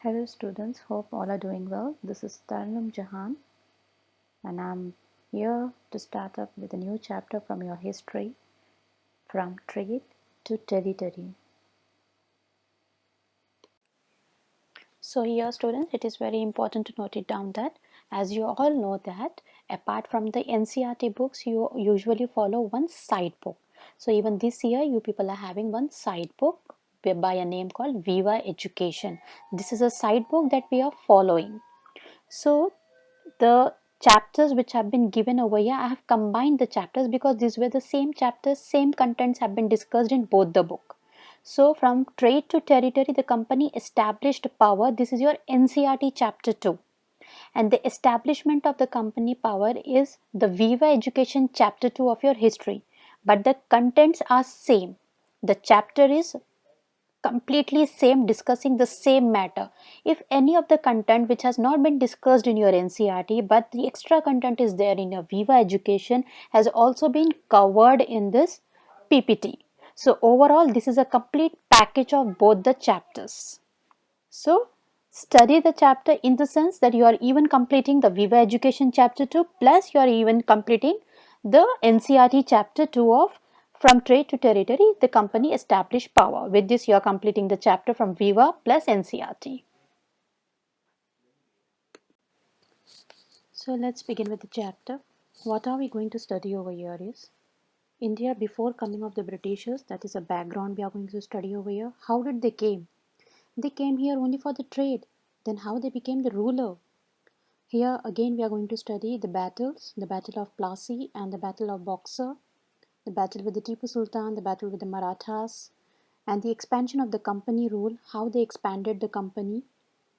Hello students, hope all are doing well. This is Tarnum Jahan and I'm here to start up with a new chapter from your history, from trade to territory. So here students, it is very important to note it down that as you all know that apart from the NCERT books, you usually follow one side book. So even this year you people are having one side book by a name called Viva Education. This is a side book that we are following. So the chapters which have been given over here, I have combined the chapters because these were the same chapters, same contents have been discussed in both the book. So from trade to territory, the company established power. This is your NCERT chapter 2. And the establishment of the company power is the Viva Education chapter 2 of your history. But the contents are same. The chapter is completely same, discussing the same matter. If any of the content which has not been discussed in your NCERT but the extra content is there in your Viva Education has also been covered in this PPT. So overall this is a complete package of both the chapters. So study the chapter in the sense that you are even completing the Viva Education chapter 2 plus you are even completing the NCERT chapter 2 of From Trade to Territory, the company established power. With this you are completing the chapter from Viva plus NCERT. So let's begin with the chapter. What are we going to study over here is India before coming of the Britishers, that is a background we are going to study over here. How did they came? They came here only for the trade. Then how they became the ruler? Here again we are going to study the battles, the battle of Plassey and the battle of Buxar, the battle with the Tipu Sultan, the battle with the Marathas, and the expansion of the company rule, how they expanded the company,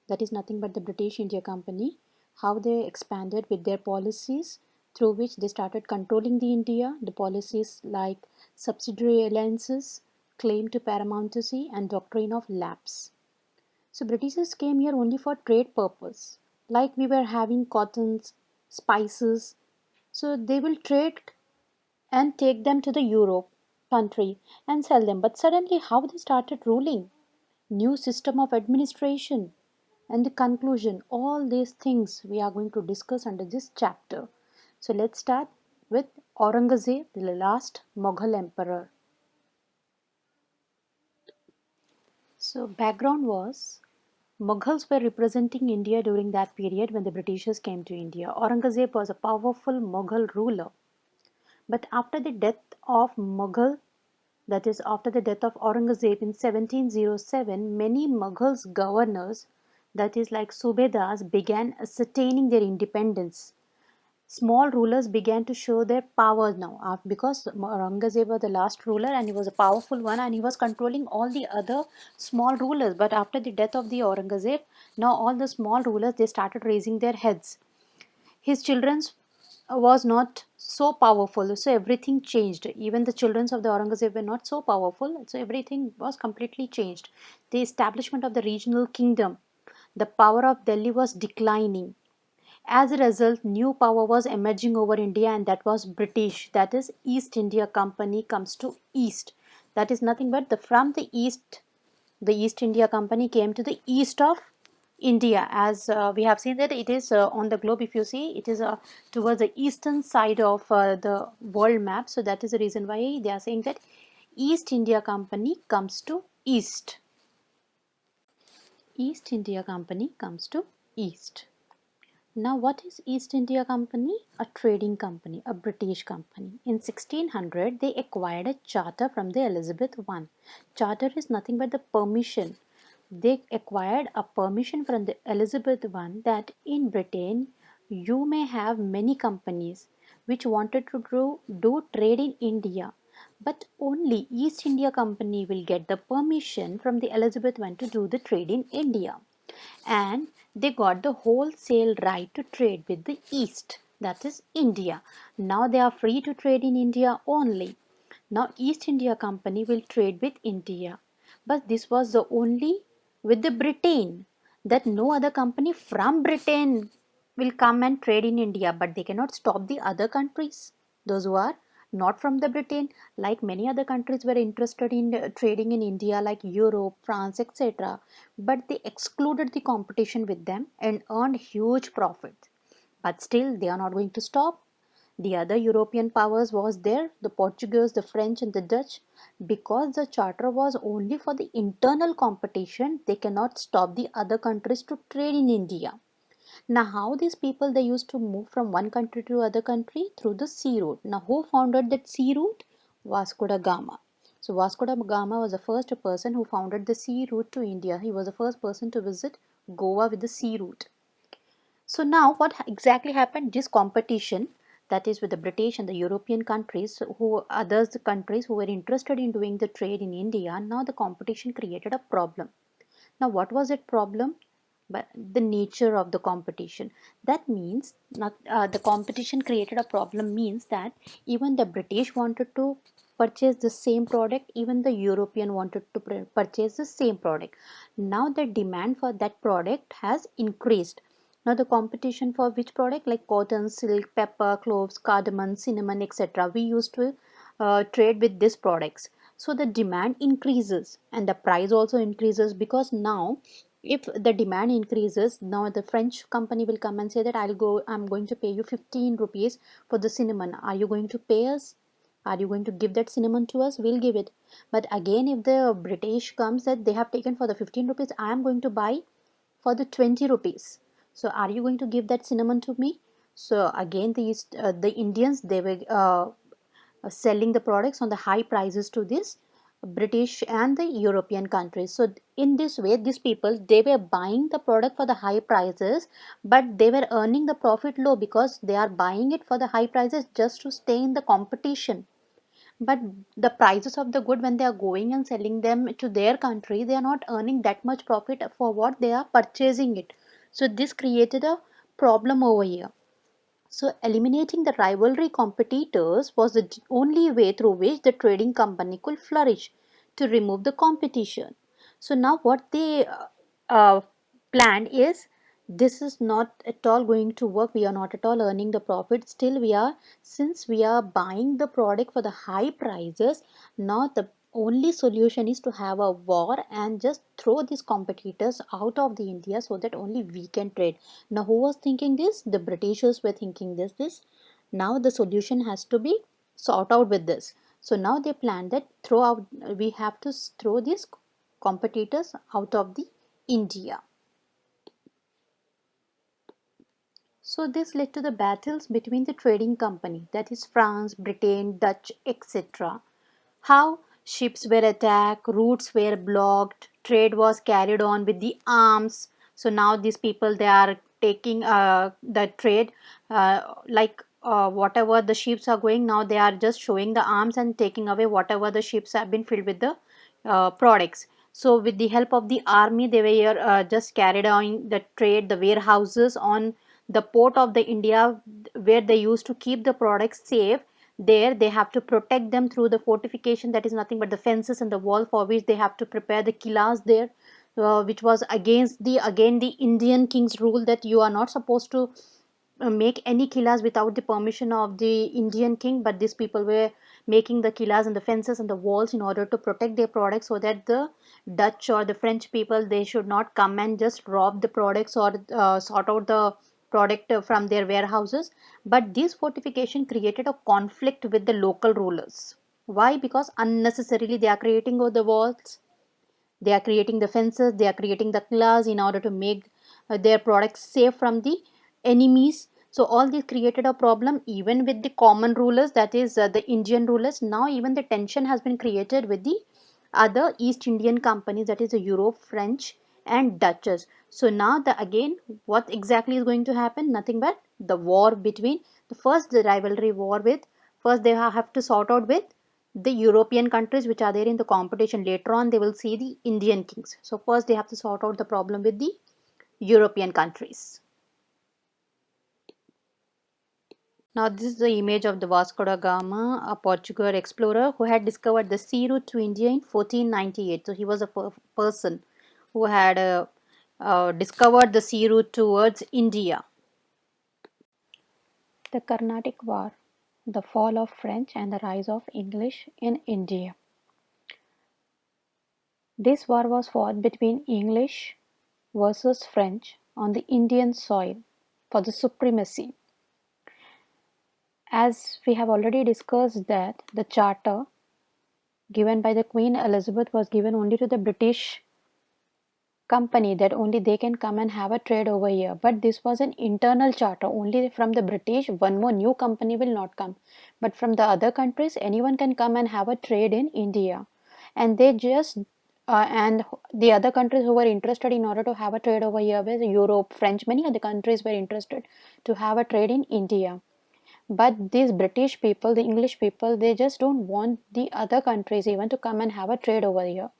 that is nothing but the British India Company, how they expanded with their policies through which they started controlling the India, the policies like subsidiary alliances, claim to paramountcy and doctrine of lapse. So Britishers came here only for trade purpose. Like we were having cottons, spices. So they will trade and take them to the Europe country and sell them. But suddenly how they started ruling? New system of administration and the conclusion. All these things we are going to discuss under this chapter. So let's start with Aurangzeb, the last Mughal emperor. So background was Mughals were representing India during that period when the Britishers came to India. Aurangzeb was a powerful Mughal ruler. But after the death of Mughal, that is after the death of Aurangzeb in 1707, many Mughals governors, that is like Subedars, began ascertaining their independence. Small rulers began to show their power now because Aurangzeb was the last ruler and he was a powerful one and he was controlling all the other small rulers. But after the death of the Aurangzeb, now all the small rulers they started raising their heads. His children was not so powerful, so everything changed. Even the children of the Aurangzeb were not so powerful, so everything was completely changed. The establishment of the regional kingdom, the power of Delhi was declining. As a result, new power was emerging over India and that was British. That is East India Company comes to East. That is nothing but from the East, the East India Company came to the east of India. As we have seen that it is on the globe, if you see, it is towards the eastern side of the world map. So that is the reason why they are saying that East India Company comes to East. East India Company comes to East. Now, what is East India Company? A trading company, a British company. In 1600, they acquired a charter from the Elizabeth I. Charter is nothing but the permission. They acquired a permission from the Elizabeth I that in Britain, you may have many companies which wanted to do trade in India. But only East India Company will get the permission from the Elizabeth I to do the trade in India, and they got the wholesale right to trade with the East, that is India. Now they are free to trade in India only. Now East India Company will trade with India. But this was the only with the Britain, that no other company from Britain will come and trade in India, but they cannot stop the other countries, those who are not from the Britain. Like many other countries were interested in trading in India, like Europe, France, etc. But they excluded the competition with them and earned huge profits. But still, they are not going to stop. The other European powers was there, the Portuguese, the French and the Dutch. Because the charter was only for the internal competition, they cannot stop the other countries to trade in India. Now, how these people they used to move from one country to other country? Through the sea route. Now, who founded that sea route? Vasco da Gama. So, Vasco da Gama was the first person who founded the sea route to India. He was the first person to visit Goa with the sea route. So now what exactly happened? This competition, that is with the British and the European countries, who others countries who were interested in doing the trade in India, now the competition created a problem. Now what was that problem? But the nature of the competition. That means not, the competition created a problem means that even the British wanted to purchase the same product, even the European wanted to purchase the same product. Now the demand for that product has increased. Now the competition for which product, like cotton, silk, pepper, cloves, cardamom, cinnamon, etc. We used to trade with these products. So the demand increases and the price also increases, because now if the demand increases, now the French company will come and say that I'm going to pay you 15 rupees for the cinnamon. Are you going to pay us? Are you going to give that cinnamon to us? We'll give it. But again, if the British comes that they have taken for the 15 rupees, I am going to buy for the 20 rupees. So are you going to give that cinnamon to me? So again, the Indians, they were selling the products on the high prices to this British and the European countries. So in this way, these people they were buying the product for the high prices, but they were earning the profit low because they are buying it for the high prices just to stay in the competition. But the prices of the good, when they are going and selling them to their country, they are not earning that much profit for what they are purchasing it. So this created a problem over here. So eliminating the rivalry competitors was the only way through which the trading company could flourish, to remove the competition. So now what they uh, planned is, this is not at all going to work. We are not at all earning the profit. Still we are, since we are buying the product for the high prices, now the only solution is to have a war and just throw these competitors out of the India, so that only we can trade. Now who was thinking this? The Britishers were thinking this. Now the solution has to be sought out with this. So now they planned that throw out, we have to throw these competitors out of the India. So this led to the battles between the trading company, that is France, Britain, Dutch, etc. How ships were attacked, routes were blocked, trade was carried on with the arms. So now these people they are taking the trade, whatever the ships are going, now they are just showing the arms and taking away whatever the ships have been filled with the products. So with the help of the army, they were just carried on the trade, the warehouses on the port of the India, where they used to keep the products safe. There they have to protect them through the fortification, that is nothing but the fences and the wall, for which they have to prepare the killas there, which was against the again the Indian king's rule, that you are not supposed to make any killas without the permission of the Indian king. But these people were making the killas and the fences and the walls in order to protect their products, so that the Dutch or the French people they should not come and just rob the products or sort out the product from their warehouses. But this fortification created a conflict with the local rulers. Why? Because unnecessarily they are creating the walls, they are creating the fences, they are creating the claws in order to make their products safe from the enemies. So all this created a problem even with the common rulers, that is the Indian rulers. Now even the tension has been created with the other East Indian companies, that is the Europe, French and Dutches. So now the again what exactly is going to happen? Nothing but the war between the rivalry war with, first they have to sort out with the European countries which are there in the competition. Later on they will see the Indian kings. So first they have to sort out the problem with the European countries. Now this is the image of the Vasco da Gama, a Portuguese explorer who had discovered the sea route to India in 1498. So he was a person who had discovered the sea route towards India. The Carnatic War. the fall of French and the rise of English in India. This war was fought between English versus French on the Indian soil for the supremacy. As we have already discussed that the charter given by the Queen Elizabeth was given only to the British company, that only they can come and have a trade over here, but this was an internal charter only from the British. One more new company will not come, but from the other countries anyone can come and have a trade in India, and they just and the other countries who were interested in order to have a trade over here were Europe, French, many other countries were interested to have a trade in India. But these British people, the English people, they just don't want the other countries even to come and have a trade over here.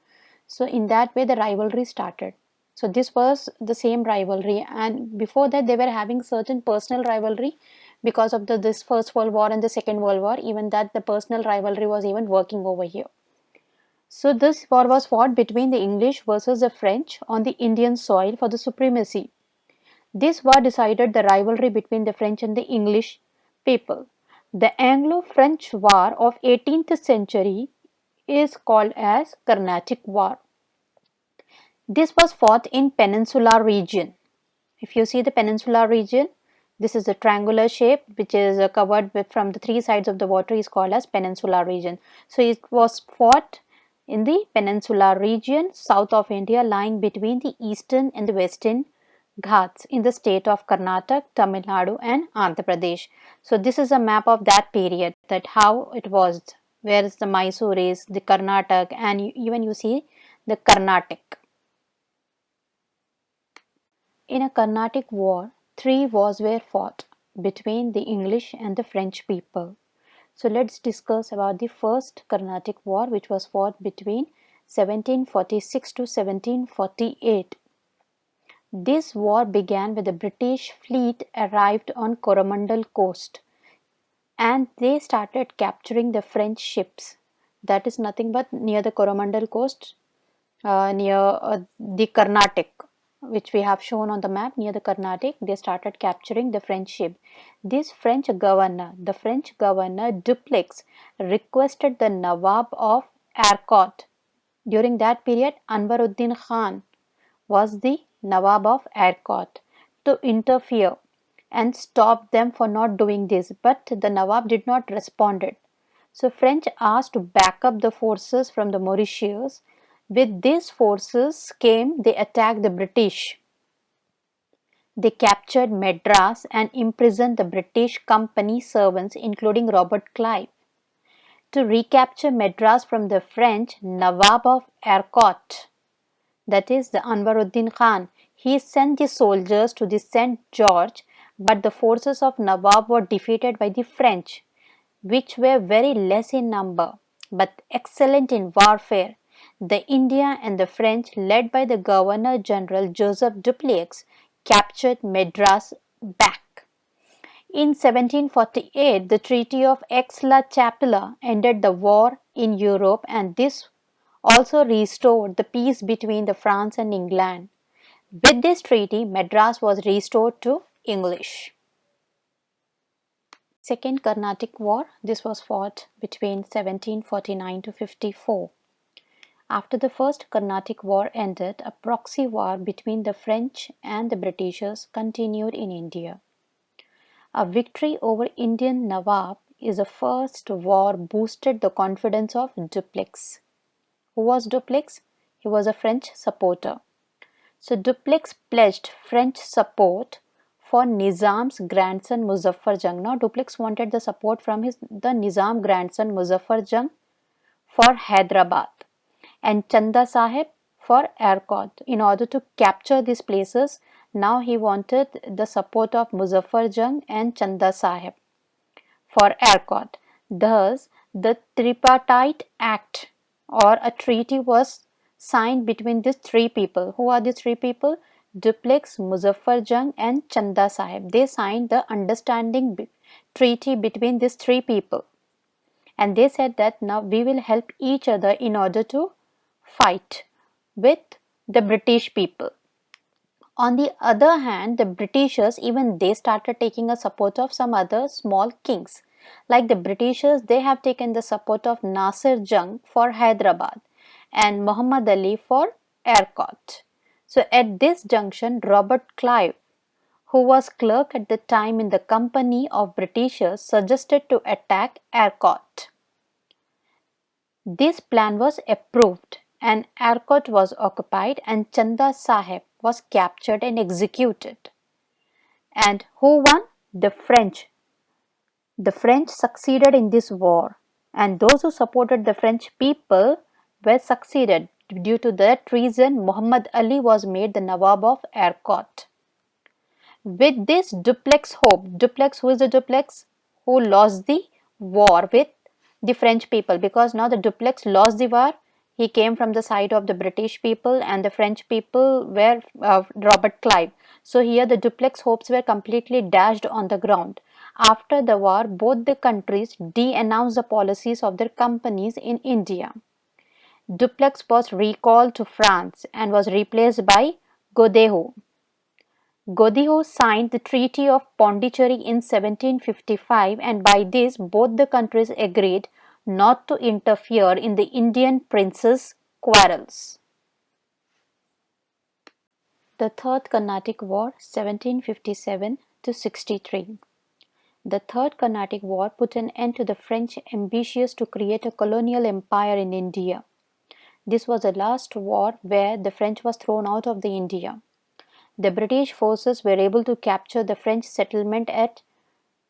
So in that way the rivalry started. So this was the same rivalry, and before that they were having certain personal rivalry because of this First World War and the Second World War. Even that the personal rivalry was even working over here. So this war was fought between the English versus the French on the Indian soil for the supremacy. This war decided the rivalry between the French and the English people. The Anglo-French War of 18th century is called as Carnatic War. This was fought in Peninsular region. If you see the Peninsular region, this is a triangular shape which is covered with from the three sides of the water is called as Peninsular region. So it was fought in the Peninsular region south of India, lying between the eastern and the western Ghats in the state of Karnataka, Tamil Nadu and Andhra Pradesh. So this is a map of that period, that how it was, where is the Mysore is, the Karnataka, and even you see the Carnatic. In a Carnatic war, three wars were fought between the English and the French people. So let's discuss about the first Carnatic war, which was fought between 1746 to 1748. This war began when the British fleet arrived on Coromandel coast and they started capturing the French ships. That is nothing but near the Coromandel coast, near the Carnatic, which we have shown on the map. Near the Carnatic, they started capturing the French ship. This French governor, the French governor Dupleix, requested the Nawab of Arcot. During that period, Anwaruddin Khan was the Nawab of Arcot, to interfere and stop them for not doing this, but the Nawab did not respond. So French asked to back up the forces from the Mauritius. With these forces came, they attacked the British. They captured Madras and imprisoned the British company servants, including Robert Clive. To recapture Madras from the French, Nawab of Arcot, that is the Anwaruddin Khan, he sent the soldiers to the St. George, but the forces of Nawab were defeated by the French, which were very less in number but excellent in warfare. The India and the French, led by the Governor General Joseph Dupleix, captured Madras back. In 1748, the Treaty of Aix-la-Chapelle ended the war in Europe, and this also restored the peace between the France and England. With this treaty, Madras was restored to English. Second Carnatic War, this was fought between 1749 to 54. After the first Carnatic War ended, a proxy war between the French and the Britishers continued in India. A victory over Indian Nawab is the first war boosted the confidence of Dupleix. Who was Dupleix? He was a French supporter. So Dupleix pledged French support for Nizam's grandson Muzaffar Jung. Now Dupleix wanted the support from the Nizam grandson Muzaffar Jung for Hyderabad and Chanda Sahib for Arcot. In order to capture these places, now he wanted the support of Muzaffar Jung and Chanda Sahib for Arcot. Thus, the Tripartite Act or a treaty was signed between these three people. Who are these three people? Dupleix, Muzaffar Jung and Chanda Sahib. They signed the understanding treaty between these three people. And they said that now we will help each other in order to fight with the British people. On the other hand, the Britishers, even they started taking a support of some other small kings. Like the Britishers, they have taken the support of Nasir Jung for Hyderabad and Muhammad Ali for Ercot. So at this junction, Robert Clive, who was clerk at the time in the company of Britishers, suggested to attack Ercot. This plan was approved and Ercot was occupied and Chanda Sahib was captured and executed. And who won? The French. The French succeeded in this war, and those who supported the French people were succeeded. Due to that reason, Muhammad Ali was made the Nawab of Ercot. With this duplex hope, duplex, who is the duplex? Who lost the war with the French people, because now the duplex lost the war. He came from the side of the British people and the French people were Robert Clive. So here the duplex hopes were completely dashed on the ground. After the war, both the countries de-announced the policies of their companies in India. Duplex was recalled to France and was replaced by Godehou. Godehou signed the Treaty of Pondicherry in 1755, and by this both the countries agreed not to interfere in the Indian princes' quarrels. The Third Carnatic War, 1757 to 63. The Third Carnatic War put an end to the French ambitious to create a colonial empire in India. This was the last war where the French was thrown out of the India. The British forces were able to capture the French settlement at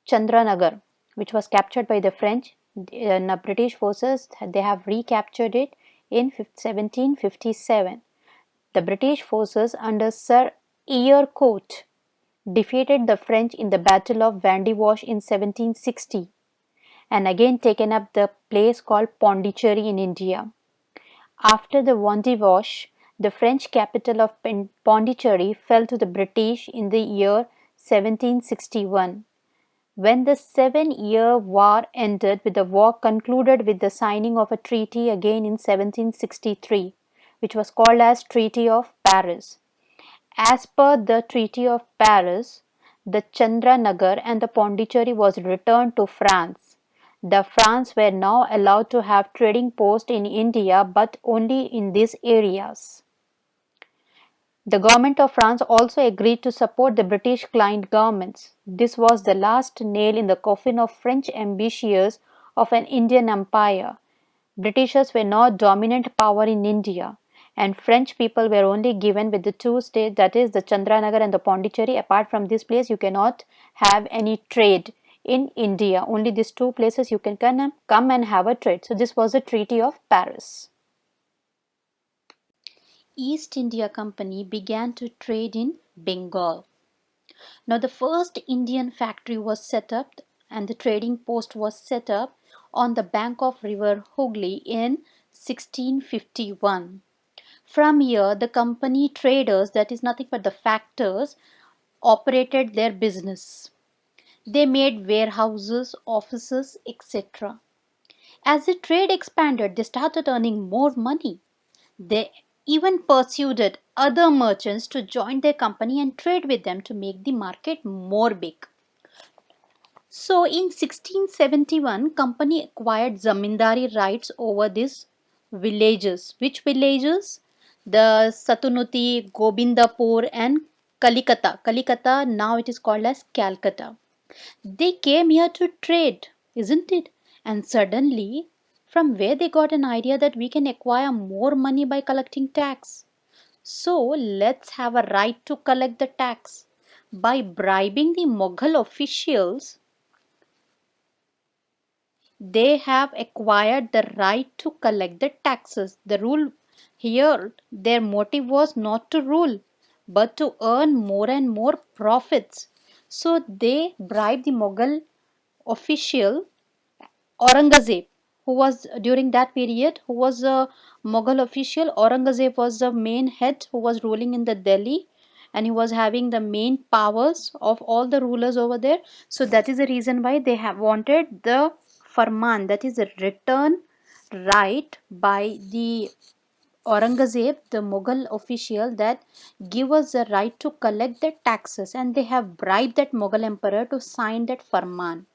Chandranagar, which was captured by the French. The British forces, they have recaptured it in 1757. The British forces under Sir Eyrecourt defeated the French in the Battle of Vandewash in 1760 and again taken up the place called Pondicherry in India. After the Vandewash, the French capital of Pondicherry fell to the British in the year 1761. When the 7-year war ended, with the war concluded with the signing of a treaty again in 1763, which was called as Treaty of Paris. As per the Treaty of Paris, the Chandranagar and the Pondicherry was returned to France. The France were now allowed to have trading posts in India, but only in these areas. The government of France also agreed to support the British client governments. This was the last nail in the coffin of French ambitions of an Indian empire. Britishers were now dominant power in India, and French people were only given with the two states, that is the Chandranagar and the Pondicherry. Apart from this place, you cannot have any trade in India. Only these two places you can come and have a trade. So this was the Treaty of Paris. East India Company began to trade in Bengal. Now the first Indian factory was set up and the trading post was set up on the bank of river Hooghly in 1651. From here, the company traders, that is nothing but the factors, operated their business. They made warehouses, offices, etc. As the trade expanded, they started earning more money. They even persuaded other merchants to join their company and trade with them to make the market more big. So in 1671, company acquired zamindari rights over these villages. Which villages? The Satunuti, Gobindapur and Kalikata. Kalikata, now it is called as Calcutta. They came here to trade, isn't it? And suddenly, from where they got an idea that we can acquire more money by collecting tax. So let's have a right to collect the tax. By bribing the Mughal officials, they have acquired the right to collect the taxes. The rule here, their motive was not to rule, but to earn more and more profits. So they bribed the Mughal official Aurangzeb, who was during that period, who was a Mughal official. Aurangzeb was the main head who was ruling in the Delhi, and he was having the main powers of all the rulers over there. So that is the reason why they have wanted the farman, that is a return right by the Aurangzeb, the Mughal official, that give us the right to collect the taxes, and they have bribed that Mughal emperor to sign that farman.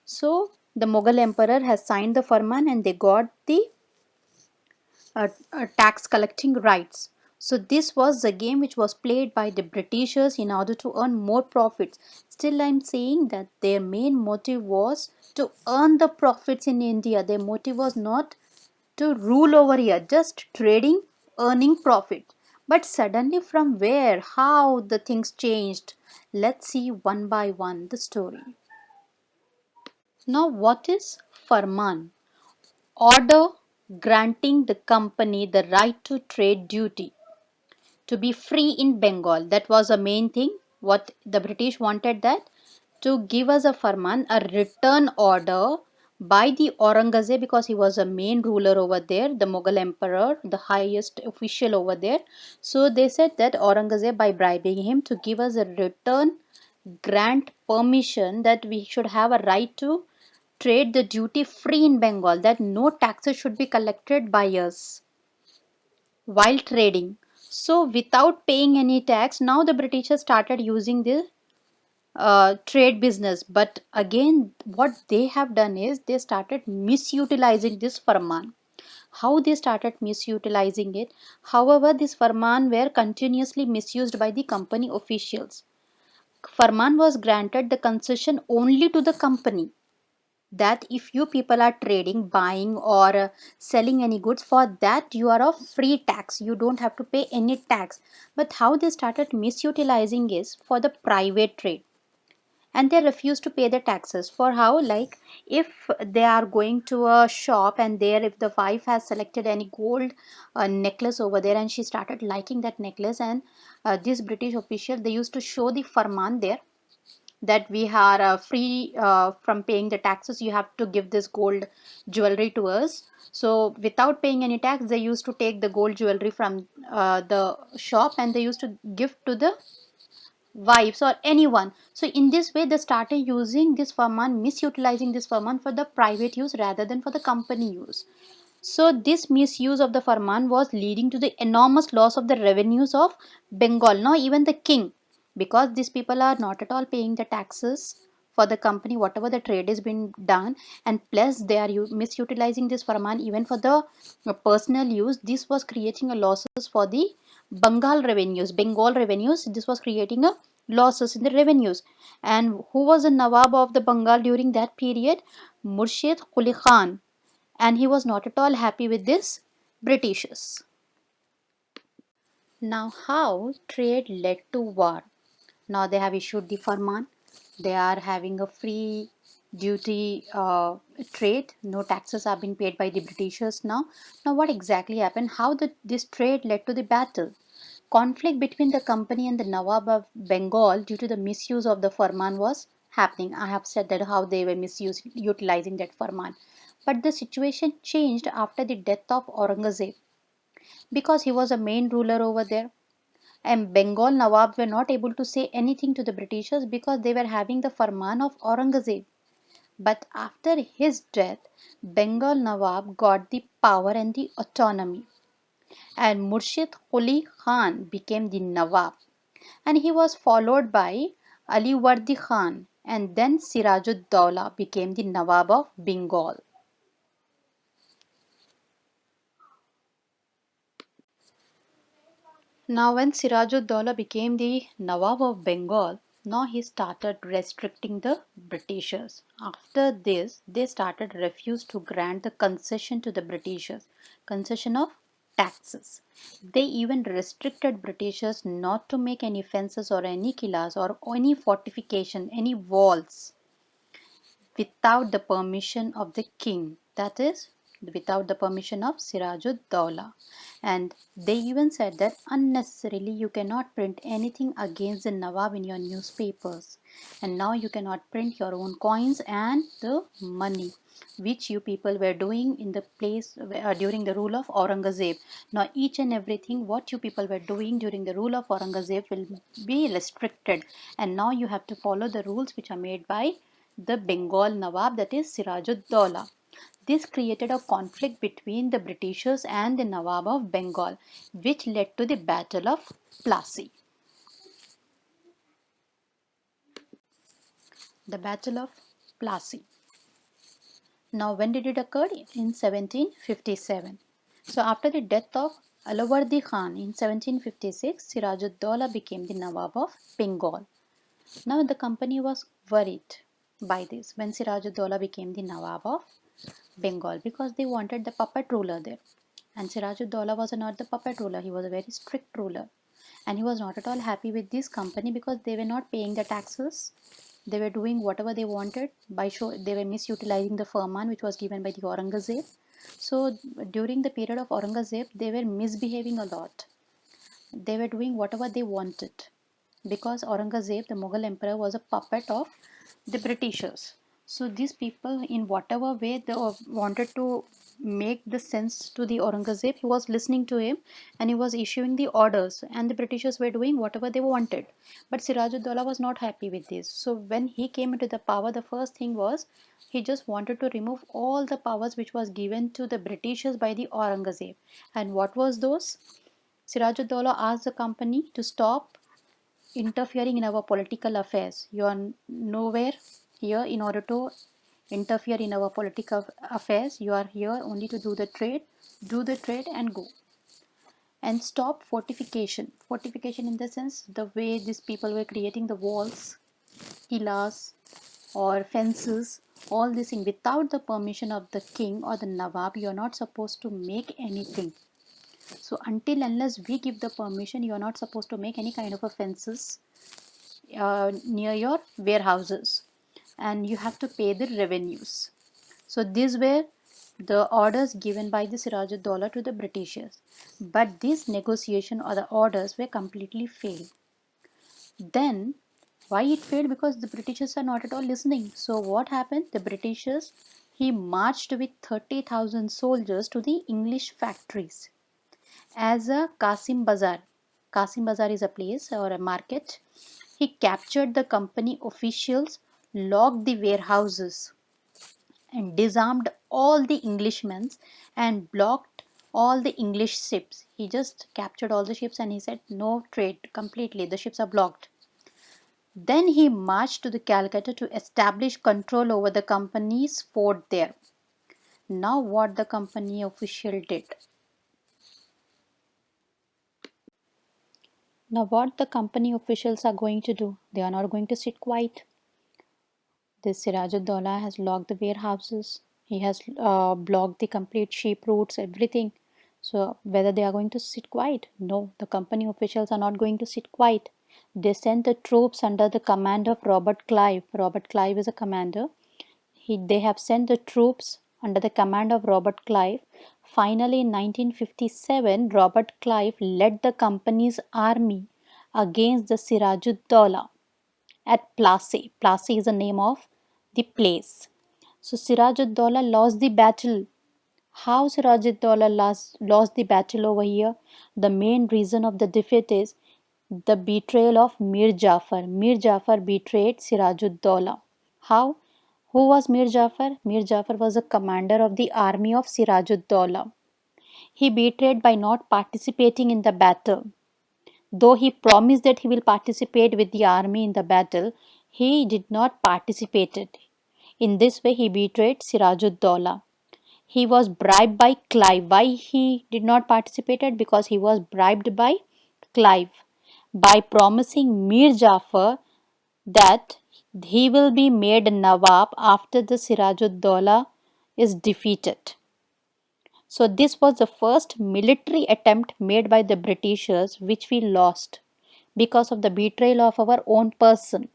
So the Mughal emperor has signed the farman and they got the tax collecting rights. So this was the game which was played by the Britishers in order to earn more profits. Still, I'm saying that their main motive was to earn the profits in India. Their motive was not to rule over here, just trading, earning profit. But suddenly, from where, how the things changed? Let's see one by one the story. Now, what is Farman? Order granting the company the right to trade duty, to be free in Bengal. That was the main thing. What the British wanted, that to give us a farman, a return order by the Aurangzeb, because he was a main ruler over there, the Mughal emperor, the highest official over there. So they said that Aurangzeb, by bribing him to give us a return grant permission, that we should have a right to trade the duty free in Bengal, that no taxes should be collected by us while trading. So without paying any tax, now the Britishers started using the trade business. But again, what they have done is they started misutilizing this farman. How they started misutilizing it? However, this farman were continuously misused by the company officials. Farman was granted the concession only to the company, that if you people are trading, buying or selling any goods, for that you are of free tax, you don't have to pay any tax. But how they started misutilizing is for the private trade, and they refuse to pay the taxes. For how? Like, if they are going to a shop and there, if the wife has selected any gold necklace over there and she started liking that necklace, and this British official, they used to show the farman there, that we are free from paying the taxes, you have to give this gold jewelry to us. So without paying any tax, they used to take the gold jewelry from the shop, and they used to give to the wives or anyone. So in this way, they started using this farman, misutilizing this farman for the private use rather than for the company use. So this misuse of the farman was leading to the enormous loss of the revenues of Bengal. Now even the king, because these people are not at all paying the taxes for the company, whatever the trade has been done, and plus they are misutilizing this farman even for the personal use. This was creating a losses for the Bengal revenues. This was creating a losses in the revenues. And who was the Nawab of the Bengal during that period? Murshid Quli Khan, and he was not at all happy with this Britishers. Now, how trade led to war? Now they have issued the farman. They are having a free duty trade. No taxes are being paid by the Britishers now. Now, what exactly happened? How this trade led to the battle? Conflict between the company and the Nawab of Bengal due to the misuse of the farman was happening. I have said that how they were utilizing that farman. But the situation changed after the death of Aurangzeb, because he was a main ruler over there. And Bengal Nawab were not able to say anything to the Britishers because they were having the farman of Aurangzeb. But after his death, Bengal Nawab got the power and the autonomy, and Murshid Quli Khan became the Nawab, and he was followed by Ali Wardi Khan, and then Sirajud Dowla became the Nawab of Bengal. Now, when Sirajud-Dowla became the Nawab of Bengal, now he started restricting the Britishers. After this, they started refuse to grant the concession to the Britishers, concession of taxes. They even restricted Britishers not to make any fences or any killas or any fortification, any walls, without the permission of the king, that is, without the permission of Sirajud Dowla. And they even said that unnecessarily you cannot print anything against the Nawab in your newspapers, and now you cannot print your own coins and the money which you people were doing in the place during the rule of Aurangzeb. Now each and everything what you people were doing during the rule of Aurangzeb will be restricted, and now you have to follow the rules which are made by the Bengal Nawab, that is Sirajud-Dowla. This created a conflict between the Britishers and the Nawab of Bengal, which led to the Battle of Plassey. The Battle of Plassey. Now, when did it occur? In 1757. So, after the death of Alawardi Khan in 1756, Sirajuddaula became the Nawab of Bengal. Now, the company was worried by this when Sirajuddaula became the Nawab of Bengal because they wanted the puppet ruler there. And Sirajuddaula was not the puppet ruler, he was a very strict ruler. And he was not at all happy with this company because they were not paying the taxes. They were doing whatever they wanted by they were misutilizing the firman which was given by the Aurangzeb. So during the period of Aurangzeb, they were misbehaving a lot. They were doing whatever they wanted because Aurangzeb, the Mughal emperor, was a puppet of the Britishers. So these people, in whatever way they wanted to make the sense to the Aurangzeb, he was listening to him and he was issuing the orders, and the Britishers were doing whatever they wanted. But Sirajuddaula was not happy with this. So when he came into the power, the first thing was he just wanted to remove all the powers which was given to the Britishers by the Aurangzeb. And what was those? Sirajuddaula asked the company to stop interfering in our political affairs. You are nowhere here in order to interfere in our political affairs. You are here only to do the trade and go. And stop fortification. Fortification in the sense the way these people were creating the walls, killas, or fences, all this thing without the permission of the king or the Nawab, you are not supposed to make anything. So until unless we give the permission, you are not supposed to make any kind of offenses near your warehouses, and you have to pay the revenues. So these were the orders given by the Sirajuddaula to the Britishers. But this negotiation or the orders were completely failed. Then why it failed? Because the Britishers are not at all listening. So what happened? The Britishers, he marched with 30,000 soldiers to the English factories as a Qasim Bazar. Qasim Bazar is a place or a market. He captured the company officials, locked the warehouses, and disarmed all the Englishmen and blocked all the English ships. He just captured all the ships and he said, no trade completely, the ships are blocked. Then he marched to the Calcutta to establish control over the company's fort there. Now, what the company official did? Now, what the company officials are going to do? They are not going to sit quiet. This Sirajuddaula has locked the warehouses. He has blocked the complete sheep routes, everything. So, whether they are going to sit quiet? No, the company officials are not going to sit quiet. They sent the troops under the command of Robert Clive. Robert Clive is a commander. They have sent the troops under the command of Robert Clive. Finally, in 1957, Robert Clive led the company's army against the Sirajuddaula at Plassey. Plassey is the name of the place. So Sirajuddaula lost the battle. How Sirajuddaula lost the battle over here? The main reason of the defeat is the betrayal of Mir Jafar. Mir Jafar betrayed Sirajuddaula. How? Who was Mir Jafar? Mir Jafar was a commander of the army of Sirajuddaula. He betrayed by not participating in the battle. Though he promised that he will participate with the army in the battle, he did not participate. In this way, he betrayed Sirajuddaula. He was bribed by Clive. Why he did not participate? Because he was bribed by Clive by promising Mir Jafar that he will be made Nawab after the Sirajuddaula is defeated. So this was the first military attempt made by the Britishers which we lost because of the betrayal of our own person.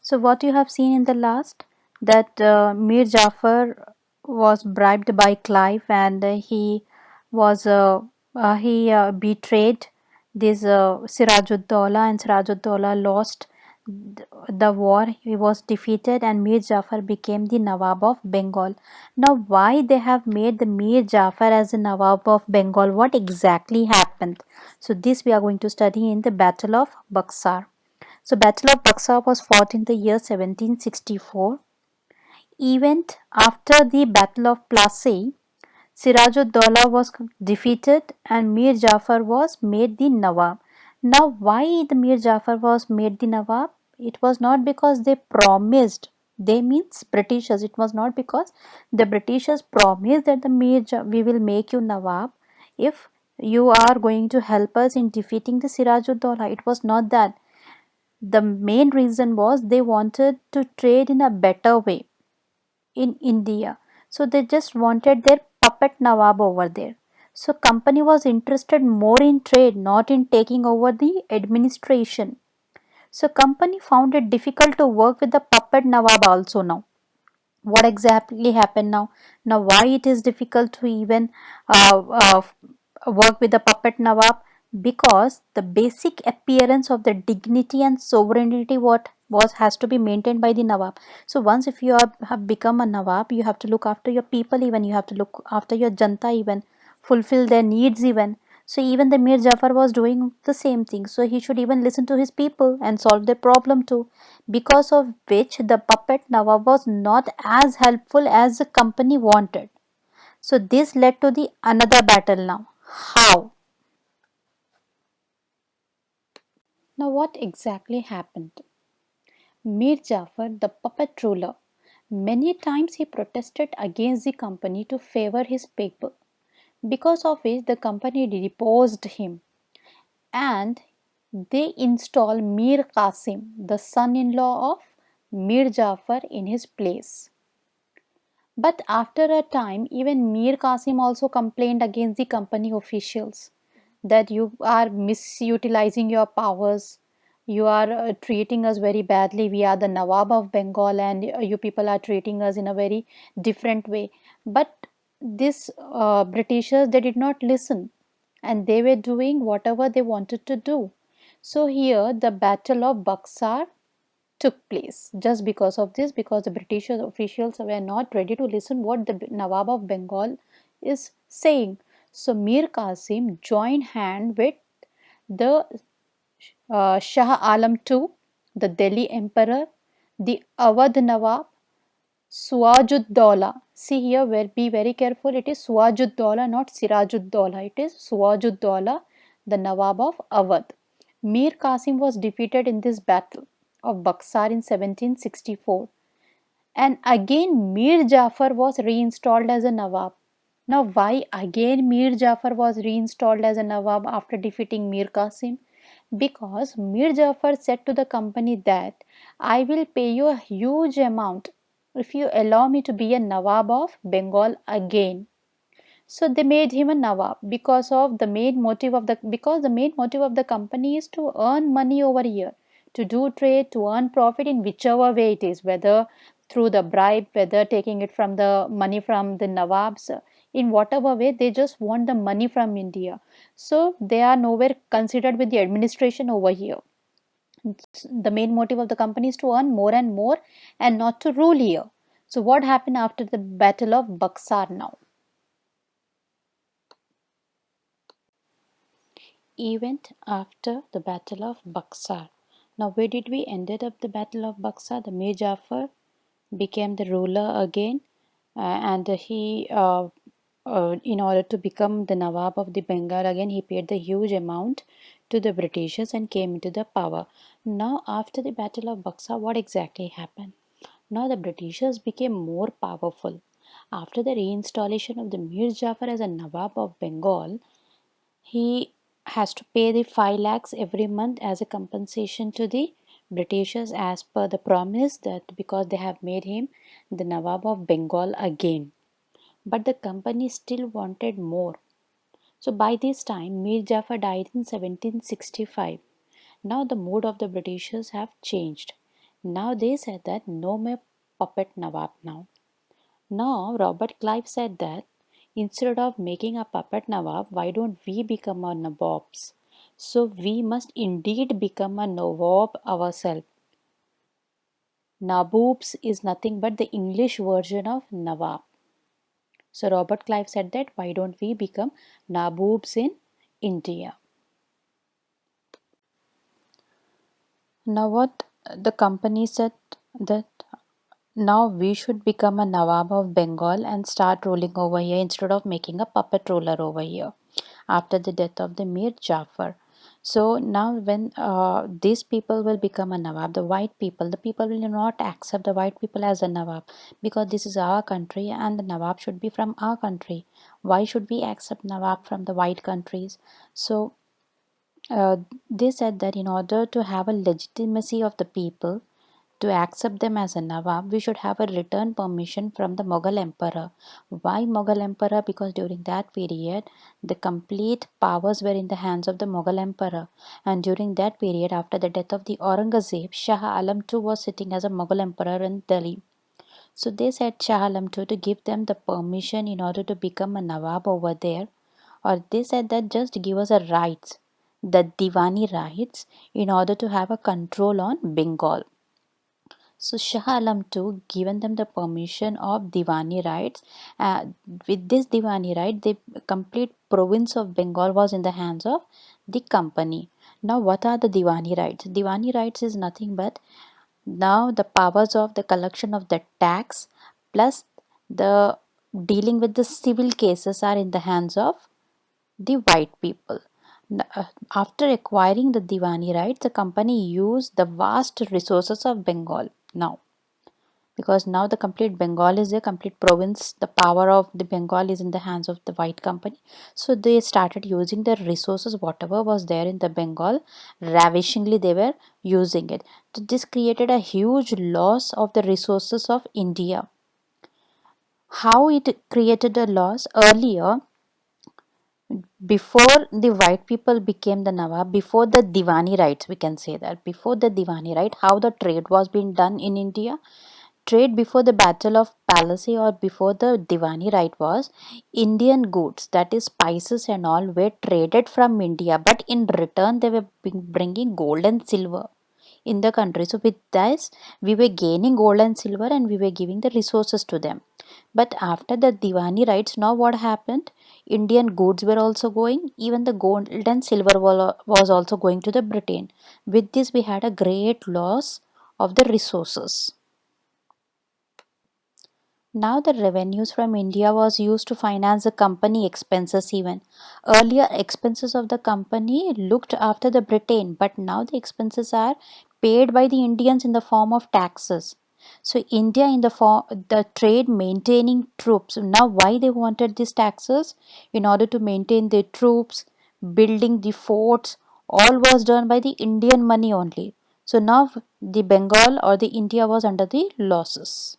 So what you have seen in the last, that Mir Jafar was bribed by Clive and he betrayed this Sirajuddaula, and Sirajuddaula lost the war. He was defeated and Mir Jafar became the Nawab of Bengal. Now why they have made the Mir Jafar as the Nawab of Bengal? What exactly happened? So this we are going to study in the Battle of Buxar. So Battle of Buxar was fought in the year 1764. Event after the Battle of Plassey, Sirajuddaula was defeated and Mir Jafar was made the Nawab. Now, why the Mir Jafar was made the Nawab? It was not because they promised. They means Britishers. It was not because the Britishers promised that we will make you Nawab if you are going to help us in defeating the Sirajuddaulah. It was not that. The main reason was they wanted to trade in a better way in India. So they just wanted their puppet Nawab over there. So company was interested more in trade, not in taking over the administration. So company found it difficult to work with the puppet Nawab also now. What exactly happened now? Now why it is difficult to even work with the puppet Nawab? Because the basic appearance of the dignity and sovereignty what was has to be maintained by the Nawab. So once if you have become a Nawab, you have to look after your people, even you have to look after your Janta, even fulfill their needs even. So even the Mir Jafar was doing the same thing. So he should even listen to his people and solve their problem too. Because of which the puppet Nawab was not as helpful as the company wanted. So this led to the another battle now. How? Now what exactly happened? Mir Jafar, the puppet ruler, many times he protested against the company to favor his people, because of which the company deposed him and they installed Mir Qasim, the son-in-law of Mir Jafar, in his place. But after a time, even Mir Qasim also complained against the company officials that you are misutilizing your powers. You are treating us very badly. We are the Nawab of Bengal, and you people are treating us in a very different way. But this Britishers, they did not listen, and they were doing whatever they wanted to do. So here, the Battle of Buxar took place just because of this, because the British officials were not ready to listen what the Nawab of Bengal is saying. So Mir Qasim joined hand with the Shah Alam II, the Delhi Emperor, the Awadh Nawab, Suwajuddaulah. See here, be very careful. It is Suwajuddaulah, not Sirajuddaulah. It is Suwajuddaulah, the Nawab of Awadh. Mir Qasim was defeated in this battle of Buxar in 1764, and again Mir Jafar was reinstalled as a Nawab. Now, why again Mir Jafar was reinstalled as a Nawab after defeating Mir Qasim? Because Mir Jafar said to the company that I will pay you a huge amount if you allow me to be a Nawab of Bengal again. So they made him a Nawab because of the main motive of the company is to earn money over here, to do trade, to earn profit in whichever way it is, whether through the bribe, whether taking it from the money from the Nawabs, in whatever way they just want the money from India. So they are nowhere considered with the administration over here. The main motive of the company is to earn more and more and not to rule here. So what happened after the Battle of Buxar now? Event after the Battle of Buxar. Now, where did we ended up the Battle of Buxar? The Mir Jafar became the ruler again, and in order to become the Nawab of the Bengal again, he paid the huge amount to the Britishers and came into the power. Now, after the Battle of Buxar, what exactly happened? Now, the Britishers became more powerful. After the reinstallation of the Mir Jafar as a Nawab of Bengal, he has to pay the 5 lakhs every month as a compensation to the Britishers as per the promise, that because they have made him the Nawab of Bengal again. But the company still wanted more. So by this time, Mir Jafar died in 1765. Now the mood of the Britishers have changed. Now they said that no more puppet Nawab now. Now, Robert Clive said that instead of making a puppet Nawab, why don't we become a Nabobs? So, we must indeed become a Nawab ourselves. Nabobs is nothing but the English version of Nawab. So, Robert Clive said that why don't we become Nabobs in India? Now, what the company said that now we should become a Nawab of Bengal and start ruling over here instead of making a puppet ruler over here after the death of the Mir Jafar. So now when these people will become a Nawab, the white people, the people will not accept the white people as a Nawab, because this is our country and the Nawab should be from our country. Why should we accept Nawab from the white countries? So uh, they said that in order to have a legitimacy of the people, to accept them as a Nawab, we should have a return permission from the Mughal Emperor. Why Mughal Emperor? Because during that period, the complete powers were in the hands of the Mughal Emperor. And during that period, after the death of the Aurangzeb, Shah Alam II was sitting as a Mughal Emperor in Delhi. So they said Shah Alam II to give them the permission in order to become a Nawab over there. Or they said that just give us a rights, the Diwani rights, in order to have a control on Bengal. So Shah Alam too given them the permission of Diwani rights. With this Diwani right, the complete province of Bengal was in the hands of the company. Now, what are the Diwani rights? Diwani rights is nothing but now the powers of the collection of the tax plus the dealing with the civil cases are in the hands of the white people. After acquiring the Diwani rights, the company used the vast resources of Bengal now, because now the complete Bengal is a complete province. The power of the Bengal is in the hands of the white company. So they started using the resources, whatever was there in the Bengal, ravishingly they were using it. So this created a huge loss of the resources of India. How it created a loss earlier, before the white people became the Nawab, before the Diwani rights, we can say that before the Diwani right, how the trade was being done in India. Trade before the Battle of Plassey or before the Diwani right was Indian goods, that is spices and all, were traded from India, but in return they were bringing gold and silver in the country. So with this, we were gaining gold and silver and we were giving the resources to them. But after the Diwani rights, now what happened? Indian goods were also going, even the gold and silver was also going to the Britain. With this, we had a great loss of the resources. Now the revenues from India was used to finance the company expenses even. Earlier expenses of the company looked after the Britain, but now the expenses are paid by the Indians in the form of taxes. So India in the form the trade maintaining troops. Now why they wanted these taxes? In order to maintain their troops, building the forts, all was done by the Indian money only. So now the Bengal or the India was under the losses.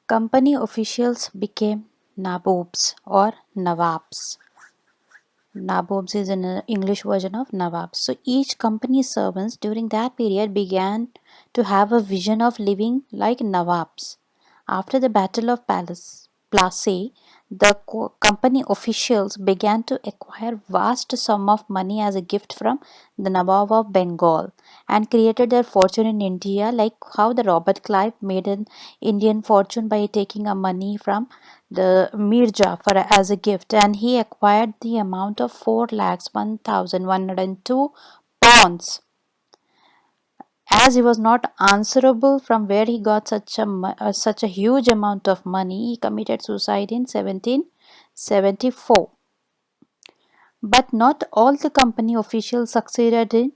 Company officials became Nabobs or Nawabs. Nabobs is an English version of Nawab. So each company's servants during that period began to have a vision of living like Nawabs. After the Battle of Plassey, the company officials began to acquire vast sum of money as a gift from the Nawab of Bengal and created their fortune in India, like how the Robert Clive made an Indian fortune by taking a money from the Mir Jafar as a gift, and he acquired the amount of 4,01,102 pounds. As he was not answerable from where he got such a huge amount of money, he committed suicide in 1774. But not all the company officials succeeded in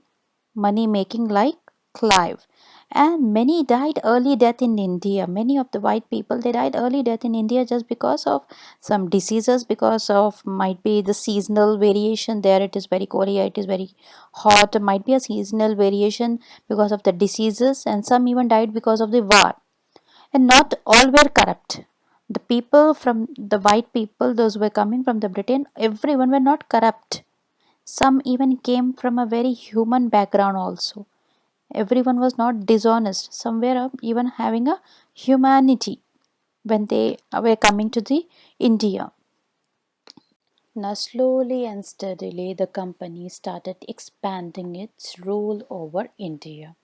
money making like Clive. And many died early death in India. Many of the white people they died early death in India just because of some diseases, because of might be the seasonal variation there. It is very cold here, it is very hot. Might be a seasonal variation because of the diseases, and some even died because of the war. And not all were corrupt. The people from the white people, those who were coming from the Britain, everyone were not corrupt. Some even came from a very human background also. Everyone was not dishonest. Some were even having a humanity when they were coming to the India. Now, slowly and steadily, the company started expanding its rule over India.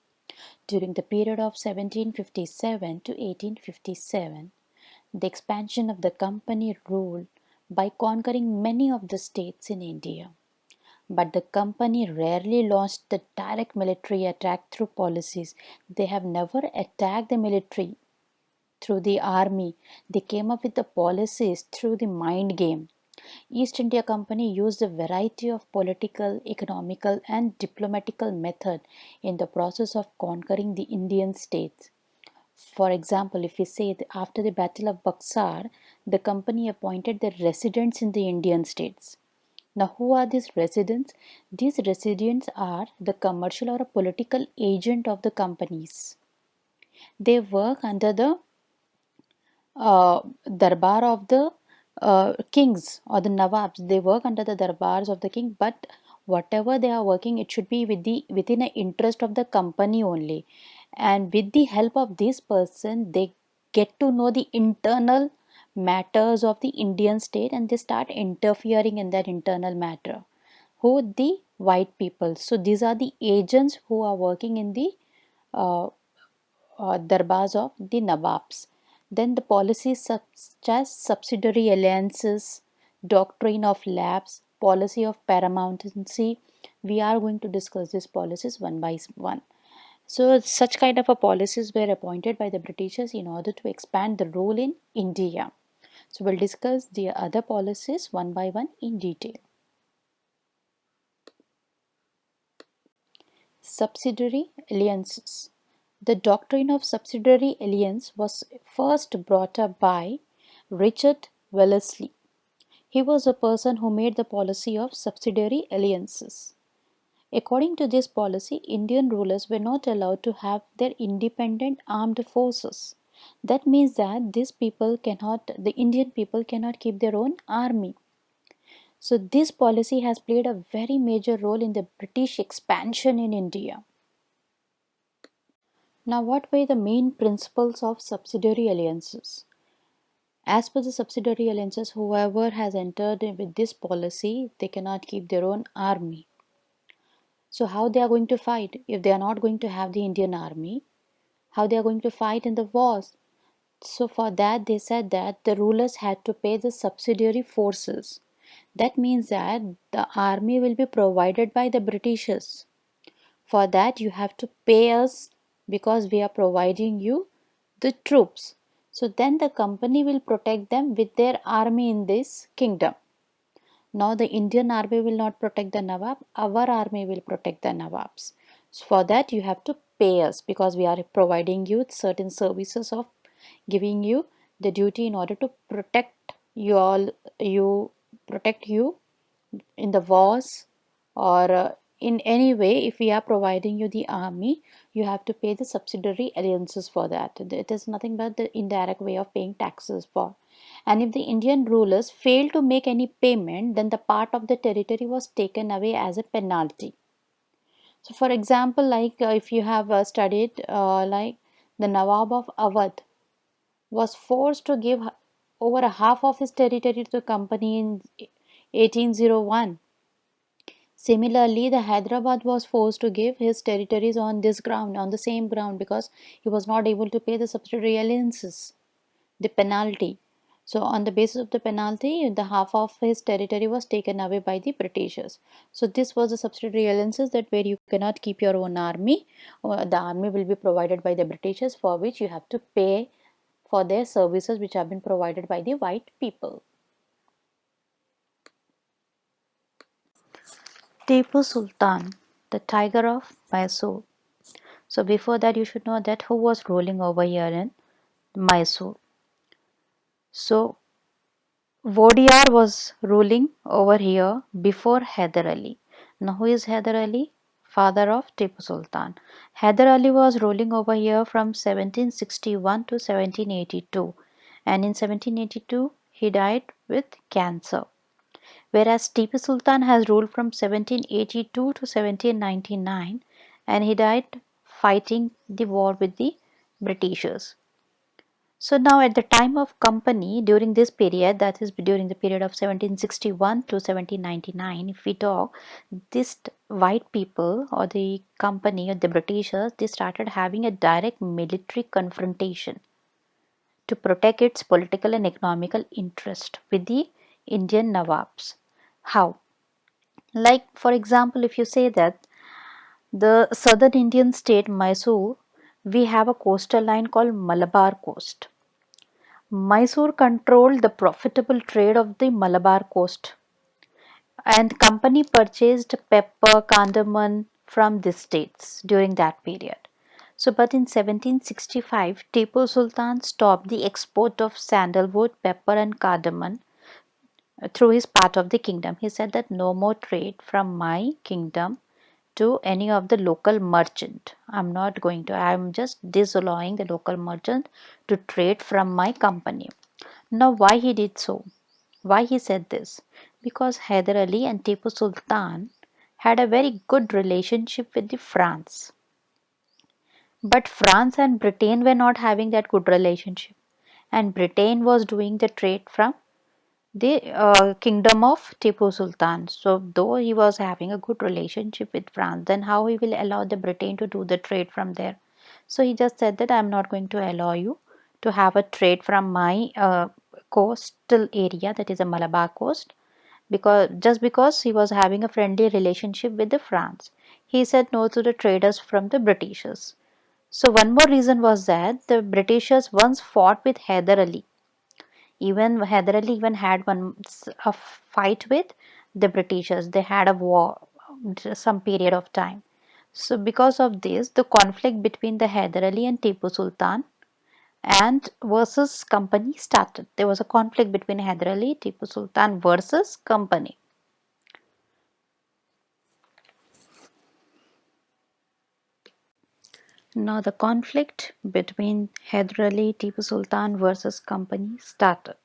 During the period of 1757 to 1857, the expansion of the company rule by conquering many of the states in India. But the company rarely launched the direct military attack through policies. They have never attacked the military through the army. They came up with the policies through the mind game. East India Company used a variety of political, economical and diplomatical method in the process of conquering the Indian states. For example, if we say that after the Battle of Buxar, the company appointed the residents in the Indian states. Now, who are these residents? These residents are the commercial or a political agent of the companies. They work under the darbar of the kings or the Nawabs. They work under the darbars of the king, but whatever they are working, it should be within the interest of the company only. And with the help of this person, they get to know the internal matters of the Indian state and they start interfering in that internal matter. Who? The white people. So these are the agents who are working in the uh, darbars of the Nabobs. Then the policies such as subsidiary alliances, doctrine of lapse, policy of paramountcy. We are going to discuss these policies one by one. So such kind of a policies were appointed by the Britishers in order to expand the rule in India. So we'll discuss the other policies one by one in detail. Subsidiary alliances. The doctrine of subsidiary alliance was first brought up by Richard Wellesley. He was a person who made the policy of subsidiary alliances. According to this policy, Indian rulers were not allowed to have their independent armed forces. That means that the Indian people cannot keep their own army. So this policy has played a very major role in the British expansion in India. Now, what were the main principles of subsidiary alliances? As per the subsidiary alliances, whoever has entered with this policy, they cannot keep their own army. So, how they are going to fight if they are not going to have the Indian army? How they are going to fight in the wars? So, for that, they said that the rulers had to pay the subsidiary forces. That means that the army will be provided by the Britishers. For that, you have to pay us because we are providing you the troops. So then the company will protect them with their army in this kingdom. Now the Indian army will not protect the Nawab, our army will protect the Nawabs. So for that you have to pay us because we are providing you certain services of giving you the duty in order to protect you protect you in the wars or in any way. If we are providing you the army, you have to pay the subsidiary alliances for that. It is nothing but the indirect way of paying taxes for. And if the Indian rulers fail to make any payment, then the part of the territory was taken away as a penalty. So for example, like if you have studied like the Nawab of Awadh was forced to give over a half of his territory to the company in 1801. Similarly, the Hyderabad was forced to give his territories on this ground, on the same ground, because he was not able to pay the subsidiary alliances, the penalty. So, on the basis of the penalty, the half of his territory was taken away by the Britishers. So, this was the subsidiary alliances that where you cannot keep your own army, or the army will be provided by the Britishers, for which you have to pay for their services which have been provided by the white people. Tipu Sultan, the Tiger of Mysore. So before that, you should know that who was ruling over here in Mysore. So Vodiyar was ruling over here before Hyder Ali. Now who is Hyder Ali? Father of Tipu Sultan. Hyder Ali was ruling over here from 1761 to 1782, and in 1782 he died with cancer. Whereas Tipu Sultan has ruled from 1782 to 1799 and he died fighting the war with the Britishers. So now at the time of company during this period, that is during the period of 1761 to 1799, if we talk, this white people or the company or the Britishers, they started having a direct military confrontation to protect its political and economical interest with the Indian Nawabs. How? Like, for example, if you say that the southern Indian state Mysore, we have a coastal line called Malabar Coast. Mysore controlled the profitable trade of the Malabar coast, and company purchased pepper, cardamom from these states during that period. So, but in 1765, Tipu Sultan stopped the export of sandalwood, pepper, and cardamom through his part of the kingdom. He said that no more trade from my kingdom to any of the local merchant. I'm not going to, I'm just disallowing the local merchant to trade from my company. Now, why he did so? Why he said this? Because Hyder Ali and Tipu Sultan had a very good relationship with the France. But France and Britain were not having that good relationship. And Britain was doing the trade from the kingdom of Tipu Sultan. So, though he was having a good relationship with France, then how he will allow the Britain to do the trade from there? So, he just said that I am not going to allow you to have a trade from my coastal area, that is a Malabar coast, because just because he was having a friendly relationship with the France, he said no to the traders from the Britishers. So, one more reason was that the Britishers once fought with Hyder Ali. Even Hyder Ali even had a fight with the Britishers. They had a war some period of time. So because of this, the conflict between the Hyder Ali and Tipu Sultan and versus company started. There was a conflict between Hyder Ali, Tipu Sultan versus company. Now the conflict between Hyder Ali, Tipu Sultan versus company started.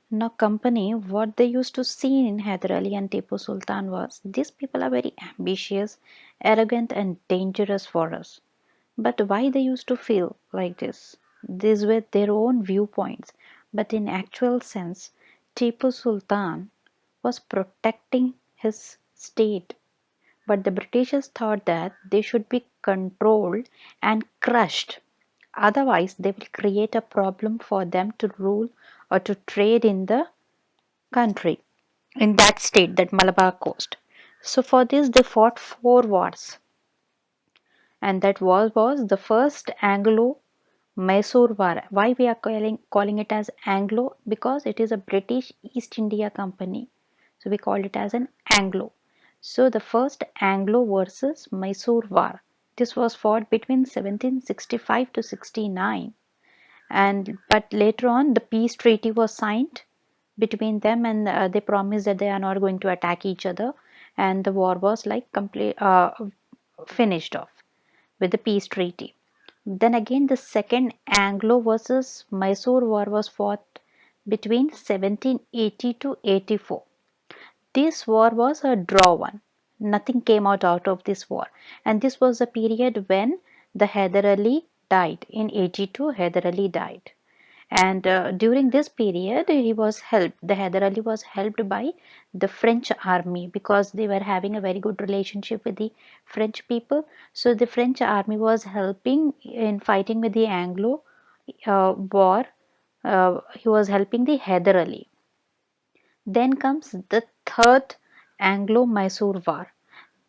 Now, company, what they used to see in Hyder Ali and Tipu Sultan was these people are very ambitious, arrogant, and dangerous for us. But why they used to feel like this? These were their own viewpoints. But in actual sense, Tipu Sultan was protecting his state. But the Britishers thought that they should be controlled and crushed. Otherwise, they will create a problem for them to rule or to trade in the country, in that state, that Malabar coast. So for this they fought 4 wars, and that war was the first Anglo Mysore War. Why we are calling it as Anglo? Because it is a British East India Company. So we call it as an Anglo. So the first Anglo versus Mysore War. This was fought between 1765 to 69, and but later on the peace treaty was signed between them, and they promised that they are not going to attack each other, and the war was like complete finished off with the peace treaty. Then again the second Anglo versus Mysore war was fought between 1780 to 84. This war was a draw one. Nothing came out of this war, and this was the period when the Hyder Ali died. In 82, Hyder Ali died, and during this period he was helped. The Hyder Ali was helped by the French army because they were having a very good relationship with the French people. So the French army was helping in fighting with the Anglo war. He was helping the Hyder Ali. Then comes the third Anglo-Mysore War.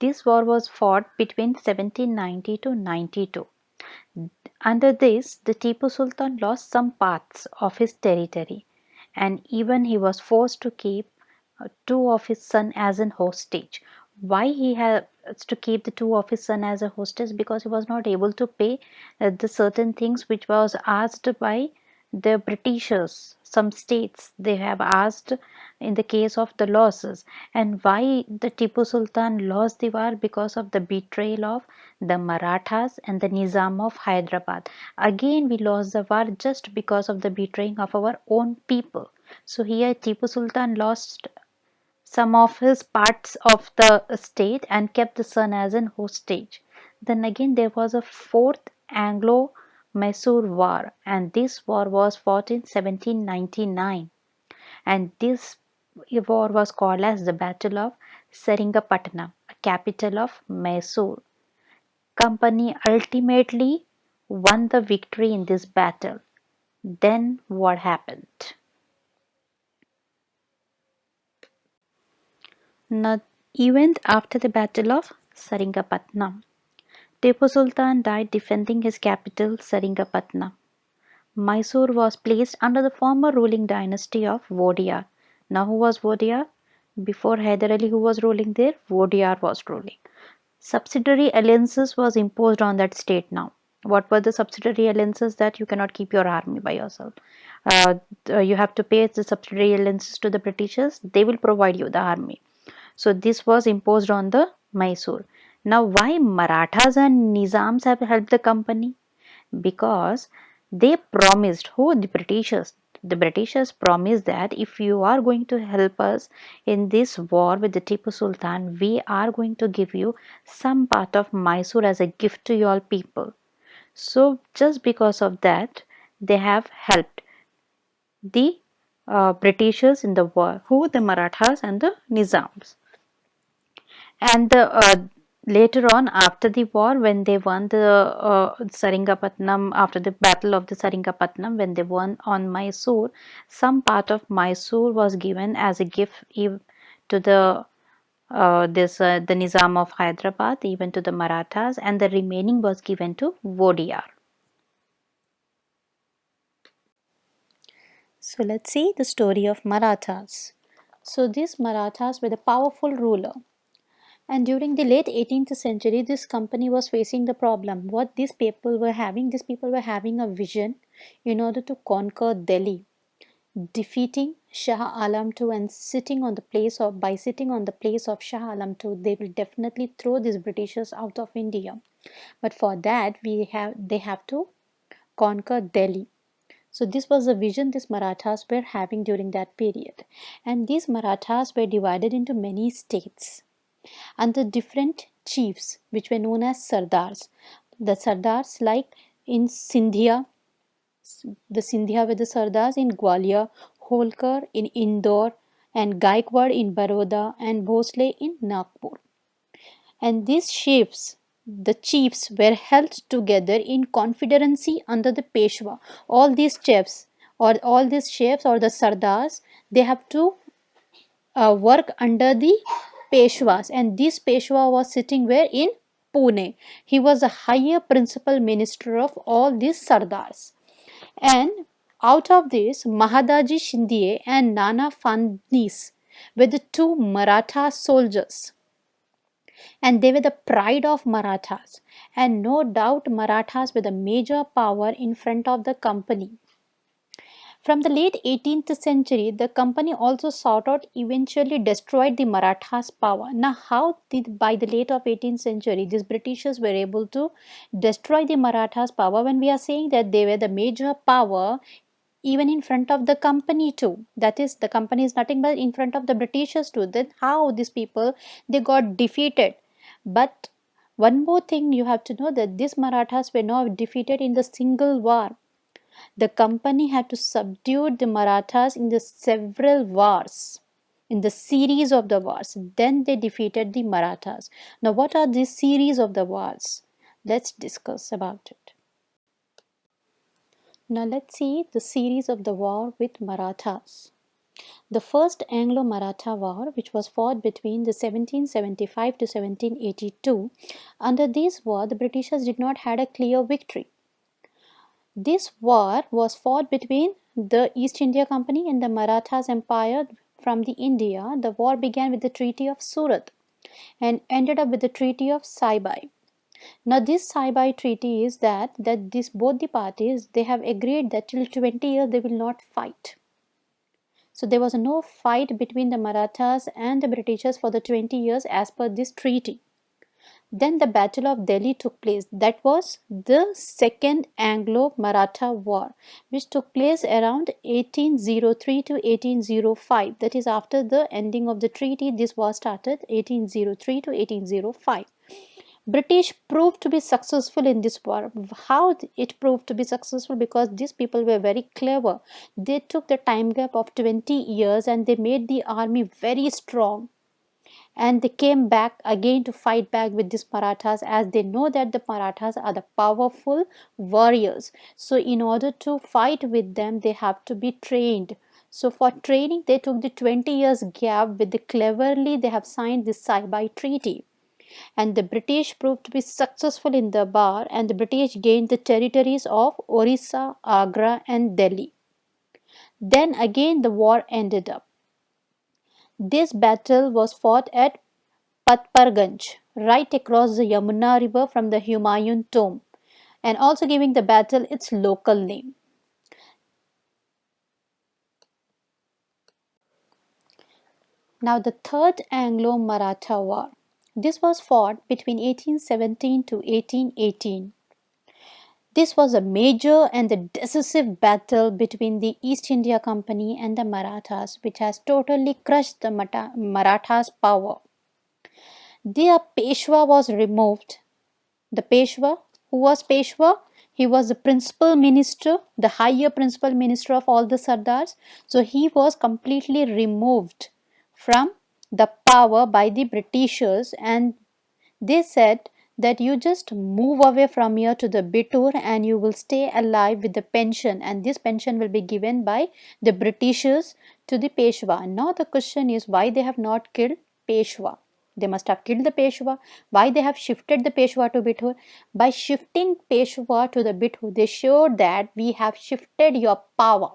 This war was fought between 1790 to 92. Under this, the Tipu Sultan lost some parts of his territory, and even he was forced to keep two of his son as an hostage. Why he has to keep the two of his son as a hostage? Because he was not able to pay the certain things which was asked by the Britishers. Some states they have asked in the case of the losses. And why the Tipu Sultan lost the war? Because of the betrayal of the Marathas and the Nizam of Hyderabad. Again we lost the war just because of the betraying of our own people. So here Tipu Sultan lost some of his parts of the state and kept the son as an hostage. Then again there was a fourth Anglo-Mysore war, and this war was fought in 1799, and this war was called as the Battle of Seringapattnam, capital of Mysore. Company ultimately won the victory in this battle. Then what happened? Now, even after the Battle of Seringapattnam, Tipu Sultan died defending his capital Seringapattnam. Mysore was placed under the former ruling dynasty of Vodiyar. Now, who was Vodiyar? Before Hyder Ali, who was ruling there? Vodiyar was ruling. Subsidiary alliances was imposed on that state now. What were the subsidiary alliances? That you cannot keep your army by yourself. Uh, you have to pay the subsidiary alliances to the Britishers. They will provide you the army. So this was imposed on the Mysore. Now, why Marathas and Nizams have helped the company? Because they promised, who? The Britishers promised that if you are going to help us in this war with the Tipu Sultan, we are going to give you some part of Mysore as a gift to your people. So just because of that, they have helped the Britishers in the war, who? The Marathas and the Nizams. And later on, after the war, when they won the Saringapatnam, after the battle of the Saringapatnam, when they won on Mysore, some part of Mysore was given as a gift to the Nizam of Hyderabad, even to the Marathas, and the remaining was given to Vodiyar. So let's see the story of Marathas. So these Marathas were the powerful ruler. And during the late 18th century, this company was facing the problem. What these people were having a vision in order to conquer Delhi, defeating Shah Alam II, and by sitting on the place of Shah Alam II, they will definitely throw these Britishers out of India. But for that, they have to conquer Delhi. So this was the vision these Marathas were having during that period. And these Marathas were divided into many states under different chiefs, which were known as Sardars. The Sardars, like in Sindhia, the Sindhia were the Sardars in Gwalior, Holkar in Indore, and Gaikwad in Baroda, and Bhosle in Nagpur. And these chiefs were held together in confederacy under the Peshwa. All these chiefs or the Sardars, they have to work under the Peshwas, and this Peshwa was sitting where? In Pune. He was the higher principal minister of all these Sardars. And out of this, Mahadaji Shinde and Nana Fadnis were the two Maratha soldiers, and they were the pride of Marathas. And no doubt, Marathas were the major power in front of the company. From the late 18th century, the company also sought out, eventually destroyed the Marathas' power. Now, how did by the late of 18th century these Britishers were able to destroy the Marathas' power, when we are saying that they were the major power even in front of the company too? That is, the company is nothing but in front of the Britishers too. Then how these people, they got defeated? But one more thing you have to know, that these Marathas were not defeated in the single war. The company had to subdue the Marathas in the several wars, in the series of the wars. Then they defeated the Marathas. Now, what are these series of the wars? Let's discuss about it. Now, let's see the series of the war with Marathas. The first Anglo-Maratha war, which was fought between the 1775 to 1782, under this war, the Britishers did not had a clear victory. This war was fought between the East India Company and the Marathas Empire from the India. The war began with the Treaty of Surat and ended up with the Treaty of Saibai. Now, this Saibai treaty is that both the parties, they have agreed that till 20 years they will not fight. So there was no fight between the Marathas and the Britishers for the 20 years as per this treaty. Then the Battle of Delhi took place. That was the second Anglo-Maratha War, which took place around 1803 to 1805. That is, after the ending of the treaty, this war started 1803 to 1805. British proved to be successful in this war. How it proved to be successful? Because these people were very clever. They took the time gap of 20 years and they made the army very strong. And they came back again to fight back with these Marathas, as they know that the Marathas are the powerful warriors. So in order to fight with them, they have to be trained. So for training, they took the 20 years gap. With the cleverly, they have signed this Saibai Treaty. and the British proved to be successful in the bar, and the British gained the territories of Orissa, Agra, and Delhi. Then again the war ended up. This battle was fought at Patparganj, right across the Yamuna river from the Humayun tomb, and also giving the battle its local name. Now the Third Anglo-Maratha War. This was fought between 1817 to 1818. This was a major and the decisive battle between the East India Company and the Marathas, which has totally crushed the Marathas' power. Their Peshwa was removed. The Peshwa, who was Peshwa? He was the principal minister, the higher principal minister of all the Sardars. So he was completely removed from the power by the Britishers, and they said that you just move away from here to the Bitur and you will stay alive with the pension, and this pension will be given by the Britishers to the Peshwa. Now the question is why they have not killed Peshwa. They must have killed the Peshwa. Why they have shifted the Peshwa to Bithur? By shifting Peshwa to the Bithur, they showed that we have shifted your power,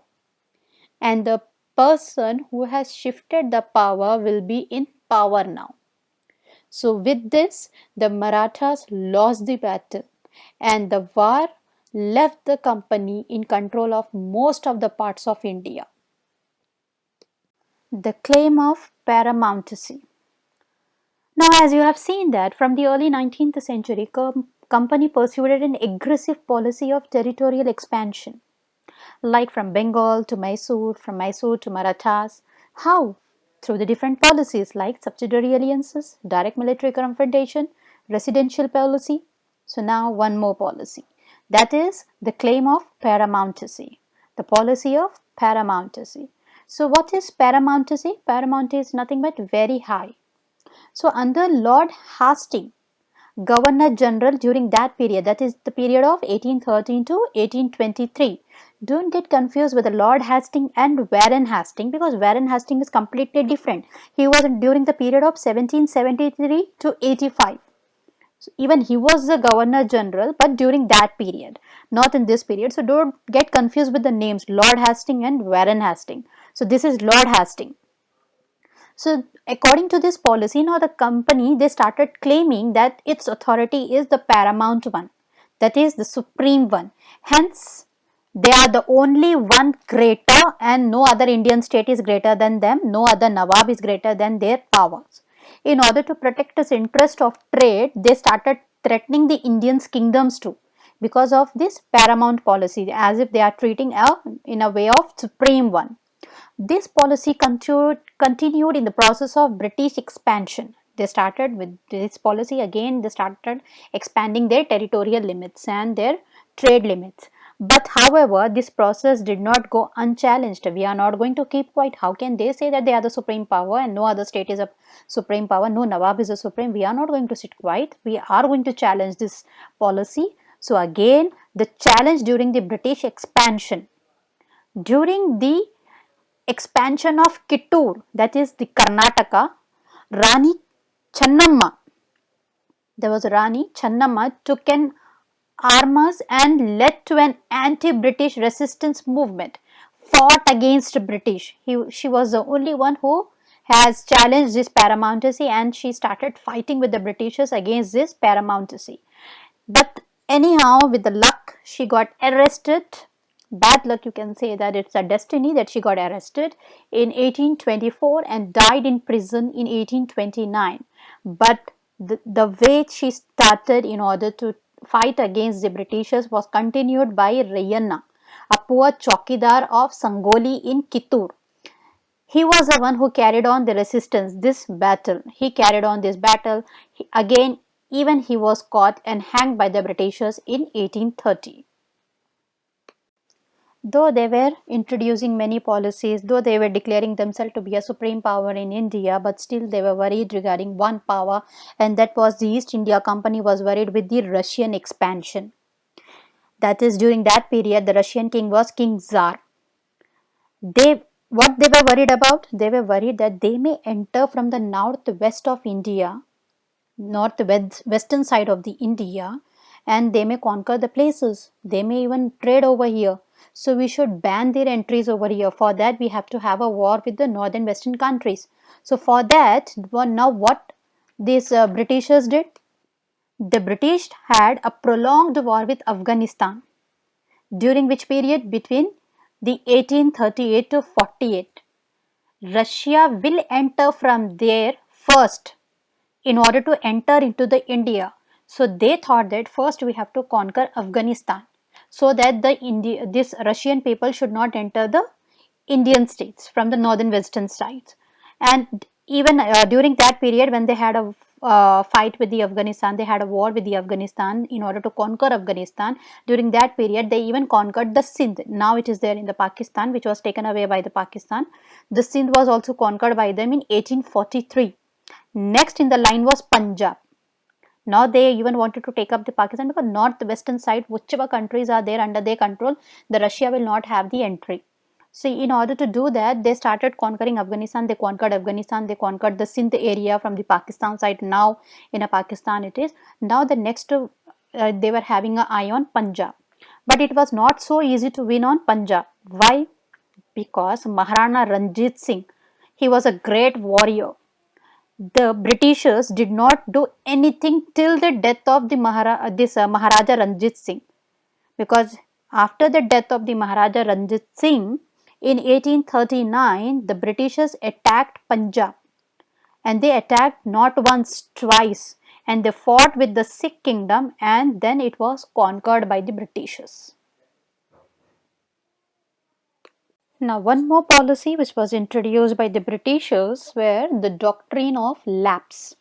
and the person who has shifted the power will be in power now. So with this, the Marathas lost the battle, and the war left the company in control of most of the parts of India. The claim of paramountcy. Now, as you have seen that from the early 19th century, company pursued an aggressive policy of territorial expansion, like from Bengal to Mysore, from Mysore to Marathas. How? Through the different policies like subsidiary alliances, direct military confrontation, residential policy. So now one more policy. That is the claim of paramountcy, the policy of paramountcy. So what is paramountcy? Paramountcy is nothing but very high. So under Lord Hastings, Governor General during that period, that is the period of 1813 to 1823. Don't get confused with the Lord Hastings and Warren Hastings, because Warren Hastings is completely different. He was during the period of 1773 to 85. So even he was the Governor General, but during that period, not in this period. So don't get confused with the names Lord Hastings and Warren Hastings. So this is Lord Hastings. So according to this policy, now the company, they started claiming that its authority is the paramount one, that is the supreme one. Hence, they are the only one greater, and no other Indian state is greater than them. No other Nawab is greater than their powers. In order to protect its interest of trade, they started threatening the Indians' kingdoms too, because of this paramount policy, as if they are treating in a way of supreme one. This policy continued in the process of British expansion. They started with this policy again, they started expanding their territorial limits and their trade limits. But however, this process did not go unchallenged. We are not going to keep quiet. How can they say that they are the supreme power and no other state is a supreme power? No Nawab is a supreme. We are not going to sit quiet. We are going to challenge this policy. So again, the challenge during the British expansion. During the expansion of Kittur, that is the Karnataka, Rani Channamma, there was Rani Channamma, took an arms and led to an anti-British resistance movement, fought against British. She was the only one who has challenged this paramountcy, and she started fighting with the Britishers against this paramountcy. But anyhow, with the luck, she got arrested. Bad luck, you can say that it's a destiny that she got arrested in 1824 and died in prison in 1829. But the way she started in order to fight against the Britishers was continued by Rayanna, a poor chowkidar of Sangoli in Kittur. He was the one who carried on the resistance, this battle. He carried on this battle. Again, even he was caught and hanged by the Britishers in 1830. Though they were introducing many policies, though they were declaring themselves to be a supreme power in India, but still they were worried regarding one power, and that was the East India Company was worried with the Russian expansion. That is, during that period, the Russian king was King Tsar. What they were worried about? They were worried that they may enter from the northwest of India western side of the India, and they may conquer the places. They may even trade over here. So we should ban their entries over here. For that, we have to have a war with the northern western countries. So for that, now what these Britishers did? The British had a prolonged war with Afghanistan, during which period between the 1838 to 48. Russia will enter from there first in order to enter into the India. So they thought that first we have to conquer Afghanistan, so that this Russian people should not enter the Indian states from the northern western sides. And even during that period, when they had a fight with the Afghanistan, they had a war with the Afghanistan in order to conquer Afghanistan. During that period, they even conquered the Sindh. Now it is there in the Pakistan, which was taken away by the Pakistan. The Sindh was also conquered by them in 1843. Next in the line was Punjab. Now they even wanted to take up the Pakistan, because north western side, whichever countries are there under their control, the Russia will not have the entry. So in order to do that, they started conquering Afghanistan. They conquered Afghanistan. They conquered the Sindh area from the Pakistan side. Now in a Pakistan it is. Now the next they were having an eye on Punjab, but it was not so easy to win on Punjab. Why? Because Maharana Ranjit Singh, he was a great warrior. The Britishers did not do anything till the death of the Maharaja Ranjit Singh, because after the death of the Maharaja Ranjit Singh in 1839, the Britishers attacked Punjab, and they attacked not once, twice, and they fought with the Sikh kingdom, and then it was conquered by the Britishers. Now, one more policy which was introduced by the Britishers were the doctrine of lapse.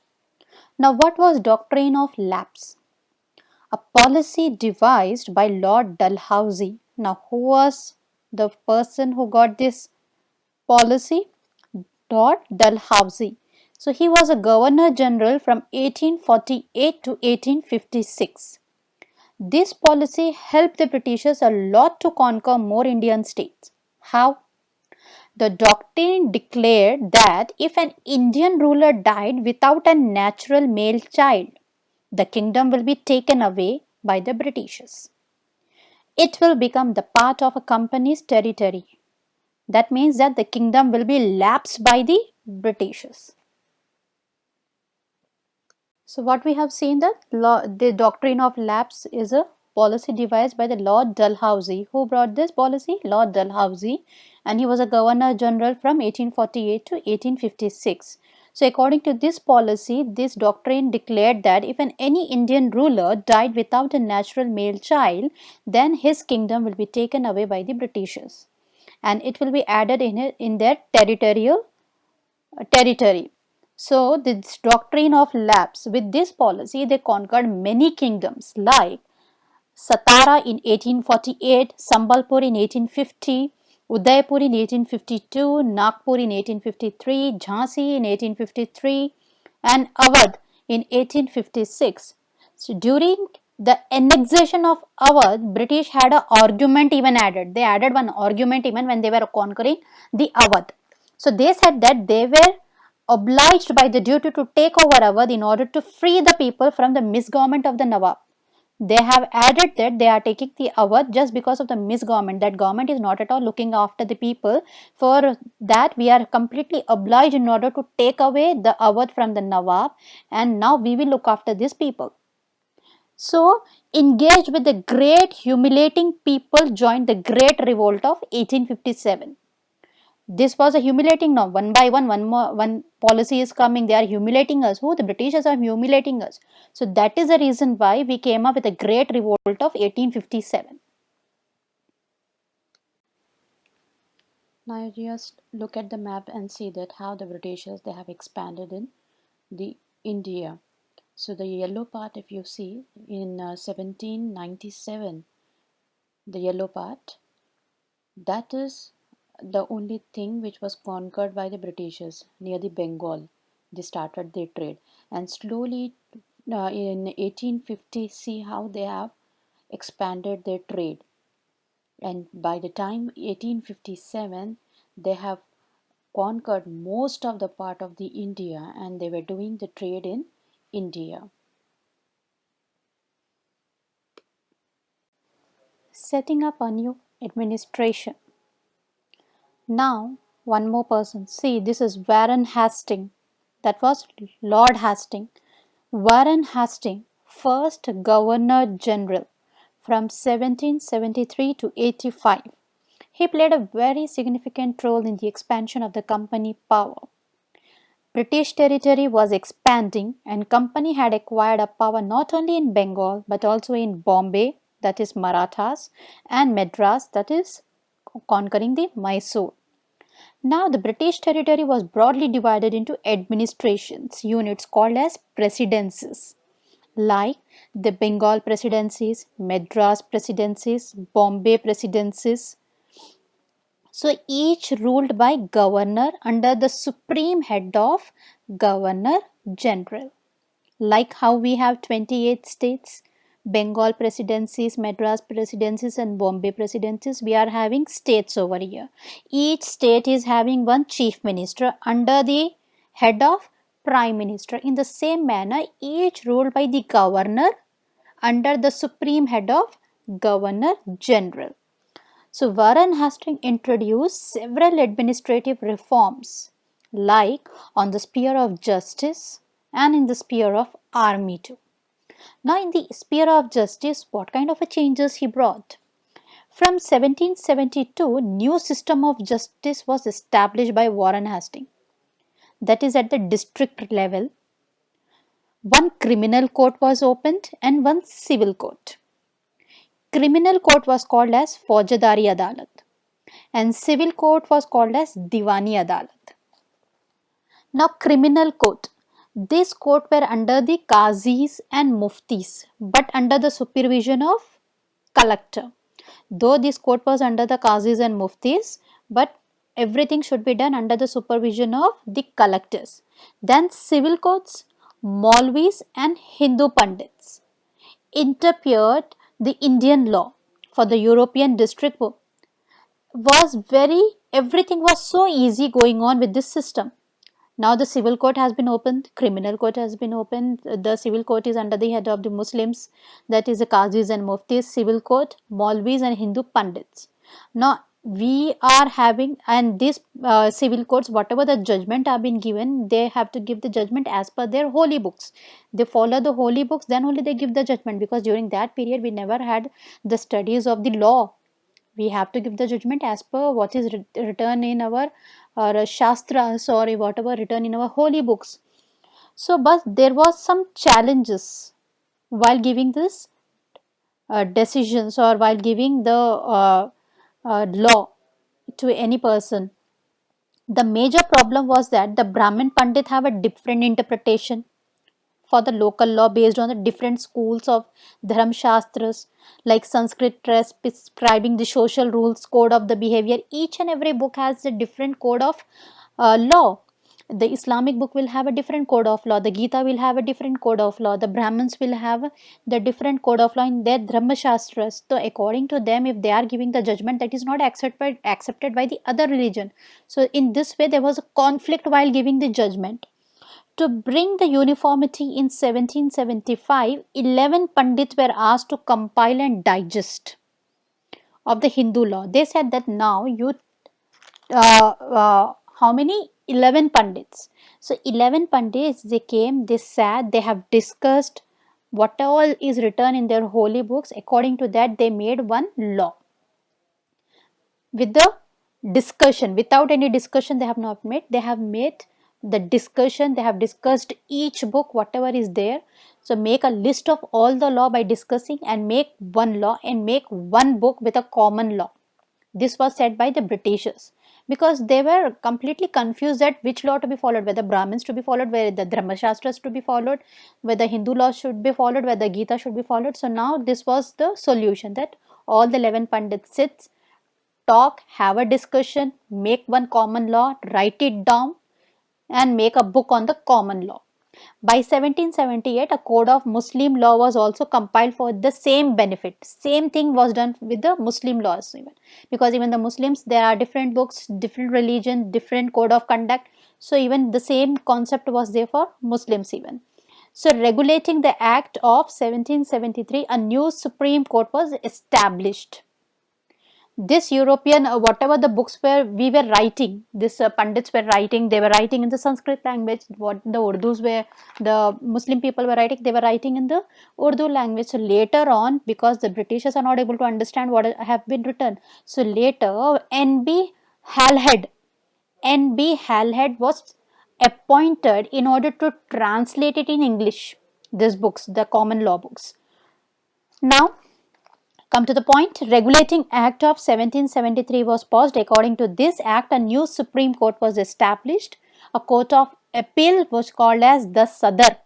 Now, what was doctrine of lapse? A policy devised by Lord Dalhousie. Now, who was the person who got this policy? Lord Dalhousie. So, he was a Governor General from 1848 to 1856. This policy helped the Britishers a lot to conquer more Indian states. How? The doctrine declared that if an Indian ruler died without a natural male child, the kingdom will be taken away by the Britishers. It will become the part of a company's territory. That means that the kingdom will be lapsed by the Britishers. So what we have seen, that the doctrine of lapse is a policy devised by the Lord Dalhousie. Who brought this policy? Lord Dalhousie, and he was a Governor General from 1848 to 1856. So according to this policy, this doctrine declared that if any Indian ruler died without a natural male child, then his kingdom will be taken away by the Britishers, and it will be added in their territory. So this doctrine of lapse, with this policy they conquered many kingdoms like Satara in 1848, Sambalpur in 1850, Udaipur in 1852, Nagpur in 1853, Jhansi in 1853, and Awadh in 1856. So during the annexation of Awadh, British had an argument even added. They added one argument even when they were conquering the Awadh. So they said that they were obliged by the duty to take over Awadh in order to free the people from the misgovernment of the Nawab. They have added that they are taking the Awadh just because of the misgovernment. That government is not at all looking after the people. For that, we are completely obliged in order to take away the Awadh from the Nawab, and now we will look after these people. So, engaged with the great humiliating people joined the great revolt of 1857. This was a humiliating. Now one by one policy is coming, they are humiliating us. Who? The Britishers are humiliating us. So that is the reason why we came up with the great revolt of 1857. Now just look at the map and see that how the Britishers, they have expanded in the India. So the yellow part, if you see in 1797, the yellow part, that is the only thing which was conquered by the Britishers near the Bengal. They started their trade, and slowly in 1850, see how they have expanded their trade, and by the time 1857 they have conquered most of the part of the India, and they were doing the trade in India. Setting up a new administration. Now, one more person. See, this is Warren Hastings. That was Lord Hastings. Warren Hastings, first Governor General from 1773 to 85. He played a very significant role in the expansion of the company power. British territory was expanding and company had acquired a power not only in Bengal but also in Bombay, that is Marathas, and Madras, that is conquering the Mysore. Now the British territory was broadly divided into administrations units called as presidencies, like the Bengal presidencies, Madras presidencies, Bombay presidencies. So each ruled by governor under the supreme head of Governor General. Like how we have 28 states, Bengal presidencies, Madras presidencies, and Bombay presidencies, we are having states over here. Each state is having one chief minister under the head of prime minister. In the same manner, each ruled by the governor under the supreme head of Governor General. So Warren Hastings introduced several administrative reforms, like on the sphere of justice and in the sphere of army too. Now, in the sphere of justice, what kind of a changes he brought? From 1772, new system of justice was established by Warren Hastings. That is at the district level. One criminal court was opened and one civil court. Criminal court was called as Faujadari Adalat and civil court was called as Diwani Adalat. Now, criminal court. This court were under the Qazis and Muftis, but under the supervision of collector. Though this court was under the Qazis and Muftis, but everything should be done under the supervision of the collectors. Then civil courts, Maulvis and Hindu Pandits interpreted the Indian law for the European district was very, everything was so easy going on with this system. Now the civil court has been opened, criminal court has been opened. The civil court is under the head of the Muslims, that is the Qazis and Muftis, civil court, Maulvis and Hindu Pandits. Now we are having, and these civil courts, whatever the judgment have been given, they have to give the judgment as per their holy books. They follow the holy books, then only they give the judgment, because during that period we never had the studies of the law. We have to give the judgment as per what is written in our shastras or whatever written in our holy books. So, but there was some challenges while giving this decisions or while giving the law to any person. The major problem was that the Brahmin Pandit have a different interpretation for the local law based on the different schools of Dharam Shastras, like Sanskrit prescribing the social rules, code of the behavior. Each and every book has a different code of law. The Islamic book will have a different code of law. The Gita will have a different code of law. The Brahmins will have the different code of law in their Dharma Shastras. So according to them, if they are giving the judgment, that is not accepted by the other religion. So in this way, there was a conflict while giving the judgment. To bring the uniformity in 1775, 11 Pandits were asked to compile and digest of the Hindu law. They said that now you, how many? 11 Pandits. So 11 Pandits, they came, they sat, they have discussed what all is written in their holy books. According to that, they made one law. With the discussion, without any discussion, they have not made, they have made the discussion, they have discussed each book, whatever is there. So make a list of all the law by discussing and make one law and make one book with a common law. This was said by the Britishers because they were completely confused at which law to be followed, whether Brahmins to be followed, whether the Dharma Shastras to be followed, whether Hindu laws should be followed, whether Gita should be followed. So now this was the solution, that all the 11 Pandits sit, talk, have a discussion, make one common law, write it down and make a book on the common law. By 1778, a code of Muslim law was also compiled for the same benefit. Same thing was done with the Muslim laws even. Because even the Muslims, there are different books, different religion, different code of conduct. So even the same concept was there for Muslims even. So regulating the Act of 1773, a new Supreme Court was established. This European, whatever the books were we were writing, this Pandits were writing, they were writing in the Sanskrit language, what the Urdus were, the Muslim people were writing, they were writing in the Urdu language. So later on, because the Britishers are not able to understand what have been written, so later Halhed, N.B. Halhed was appointed in order to translate it in English, these books, the common law books. Now, come to the point, Regulating Act of 1773 was passed. According to this act, a new Supreme Court was established. A court of appeal was called as the Sadar,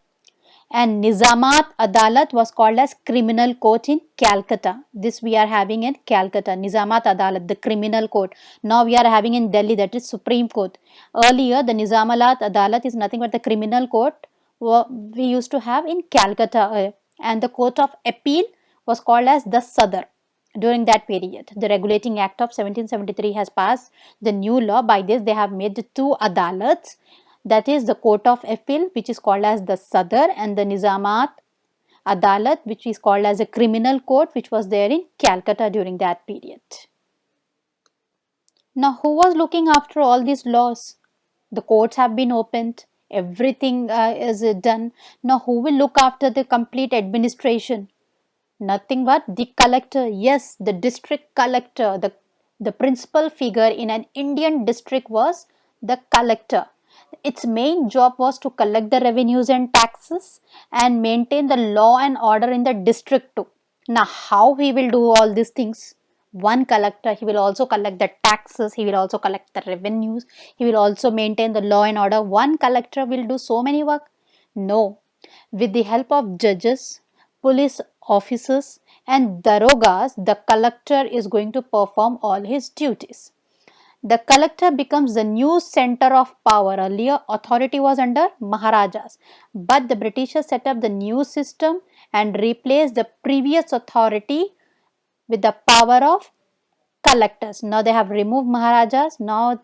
and Nizamat Adalat was called as criminal court in Calcutta. This we are having in Calcutta, Nizamat Adalat, the criminal court. Now we are having in Delhi, that is Supreme Court. Earlier, the Nizamat Adalat is nothing but the criminal court we used to have in Calcutta, and the court of appeal was called as the Sadar. During that period, the Regulating Act of 1773 has passed the new law. By this, they have made the two adalats, that is the Court of Appeal, which is called as the Sadar, and the Nizamat Adalat, which is called as a criminal court, which was there in Calcutta during that period. Now, who was looking after all these laws? The courts have been opened, everything is done. Now, who will look after the complete administration? Nothing but the collector. Yes, the district collector, the principal figure in an Indian district was the collector. Its main job was to collect the revenues and taxes and maintain the law and order in the district too. Now, how he will do all these things? One collector, he will also collect the taxes, he will also collect the revenues, he will also maintain the law and order. One collector will do so many work? No. With the help of judges, police officers and darogas, the collector is going to perform all his duties. The collector becomes the new center of power. Earlier, authority was under Maharajas, but the Britishers set up the new system and replaced the previous authority with the power of collectors. Now they have removed Maharajas. Now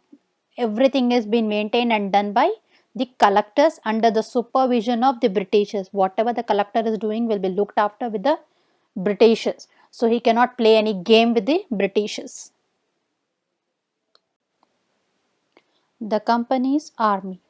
everything is being maintained and done by the collectors under the supervision of the Britishers. Whatever the collector is doing will be looked after with the Britishers. So he cannot play any game with the Britishers. The company's army.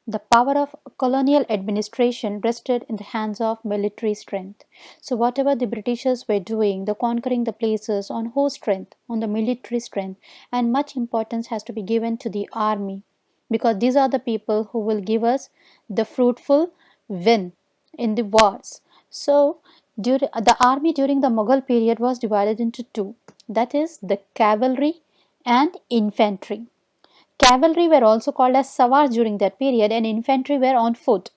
The power of colonial administration rested in the hands of military strength. So whatever the Britishers were doing, the conquering the places on whose strength? On the military strength. And much importance has to be given to the army, because these are the people who will give us the fruitful win in the wars. So the army during the Mughal period was divided into two, that is the cavalry and infantry. Cavalry were also called as savars during that period, and infantry were on foot,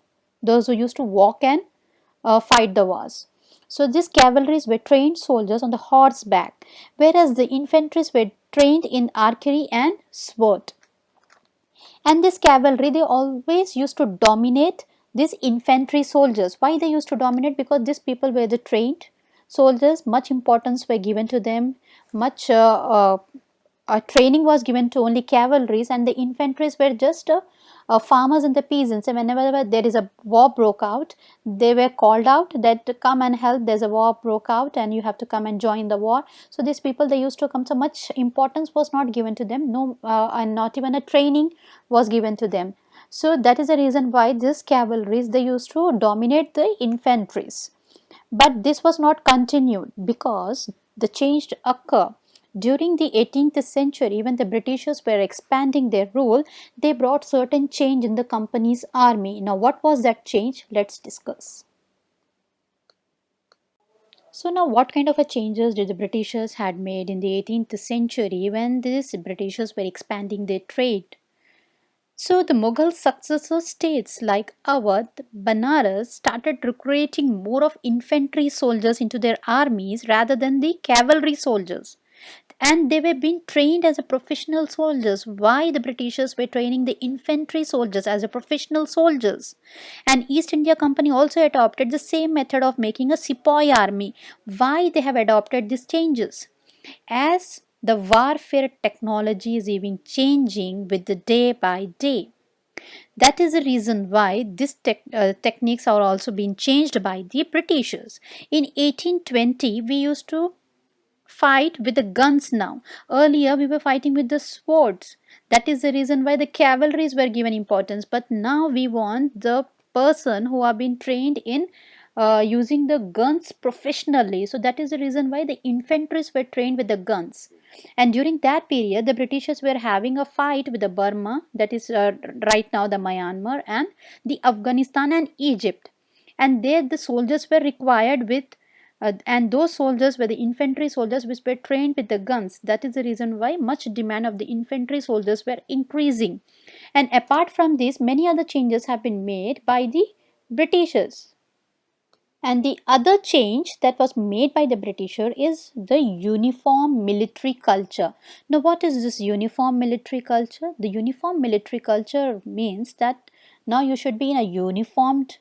those who used to walk and fight the wars. So these cavalries were trained soldiers on the horseback, whereas the infantries were trained in archery and sword. And this cavalry, they always used to dominate these infantry soldiers. Why they used to dominate? Because these people were the trained soldiers, much importance were given to them, much training was given to only cavalries, and the infantries were just farmers and the peasants. And whenever there is a war broke out, they were called out that come and help, there's a war broke out and you have to come and join the war. So these people, they used to come. So much importance was not given to them, no, and not even a training was given to them. So that is the reason why this cavalries, they used to dominate the infantries. But this was not continued because the change occurred. During the 18th century, when the Britishers were expanding their rule, they brought certain change in the company's army. Now, what was that change? Let's discuss. So now what kind of a changes did the Britishers had made in the 18th century when these Britishers were expanding their trade? So the Mughal successor states like Awadh, Banaras started recruiting more of infantry soldiers into their armies rather than the cavalry soldiers. And they were being trained as a professional soldiers. Why the Britishers were training the infantry soldiers as a professional soldiers? And East India Company also adopted the same method of making a sepoy army. Why they have adopted these changes? As the warfare technology is even changing with the day by day. That is the reason why these techniques are also being changed by the Britishers. In 1820, we used to fight with the guns now. Earlier, we were fighting with the swords. That is the reason why the cavalries were given importance. But now we want the person who have been trained in using the guns professionally. So that is the reason why the infantries were trained with the guns. And during that period, the Britishers were having a fight with the Burma, that is right now the Myanmar, and the Afghanistan and Egypt. And there the soldiers were required with and those soldiers were the infantry soldiers which were trained with the guns. That is the reason why much demand of the infantry soldiers were increasing. And apart from this, many other changes have been made by the Britishers. And the other change that was made by the Britisher is the uniform military culture. Now, what is this uniform military culture? The uniform military culture means that now you should be in a uniformed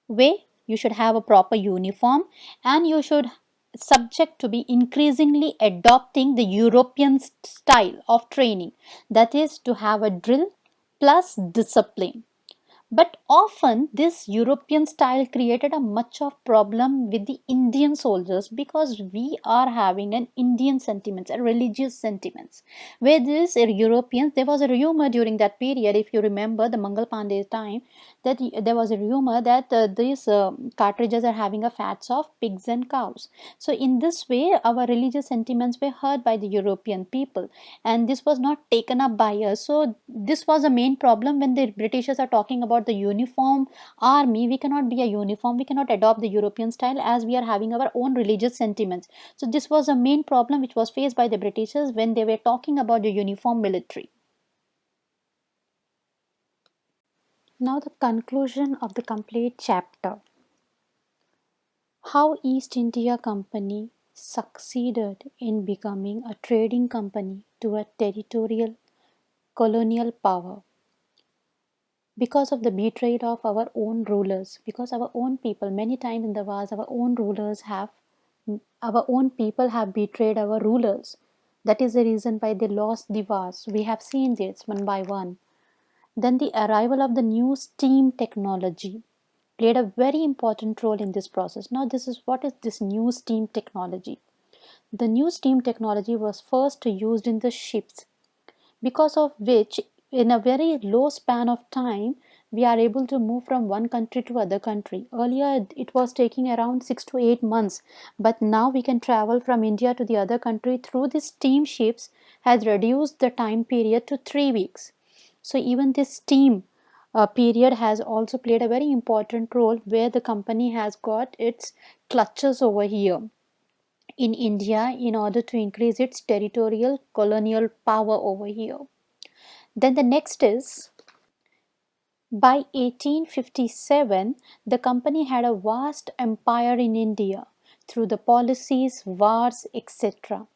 way, you should have a proper uniform, and you should subject to be increasingly adopting the European style of training, that is to have a drill plus discipline. But often this European style created a much of problem with the Indian soldiers because we are having an Indian sentiments, a religious sentiments. Where these Europeans, there was a rumor during that period, if you remember the Mangal Pandey time, that there was a rumor that these cartridges are having a fats of pigs and cows. So in this way, our religious sentiments were hurt by the European people, and this was not taken up by us. So this was a main problem when the Britishers are talking about the uniform army. We cannot be a uniform, we cannot adopt the European style as we are having our own religious sentiments. So this was a main problem which was faced by the Britishers when they were talking about the uniform military. Now the conclusion of the complete chapter. How East India Company succeeded in becoming a trading company to a territorial colonial power because of the betrayal of our own rulers, because our own people, many times in the wars, our own people have betrayed our rulers. That is the reason why they lost the wars. We have seen this one by one. Then the arrival of the new steam technology played a very important role in this process. Now, this is what is this new steam technology? The new steam technology was first used in the ships, because of which in a very low span of time we are able to move from one country to other country. Earlier it was taking around 6 to 8 months, but now we can travel from India to the other country through the steamships, has reduced the time period to 3 weeks. So even this steam period has also played a very important role, where the company has got its clutches over here in India in order to increase its territorial colonial power over here. Then the next is, by 1857, the company had a vast empire in India through the policies, wars, etc.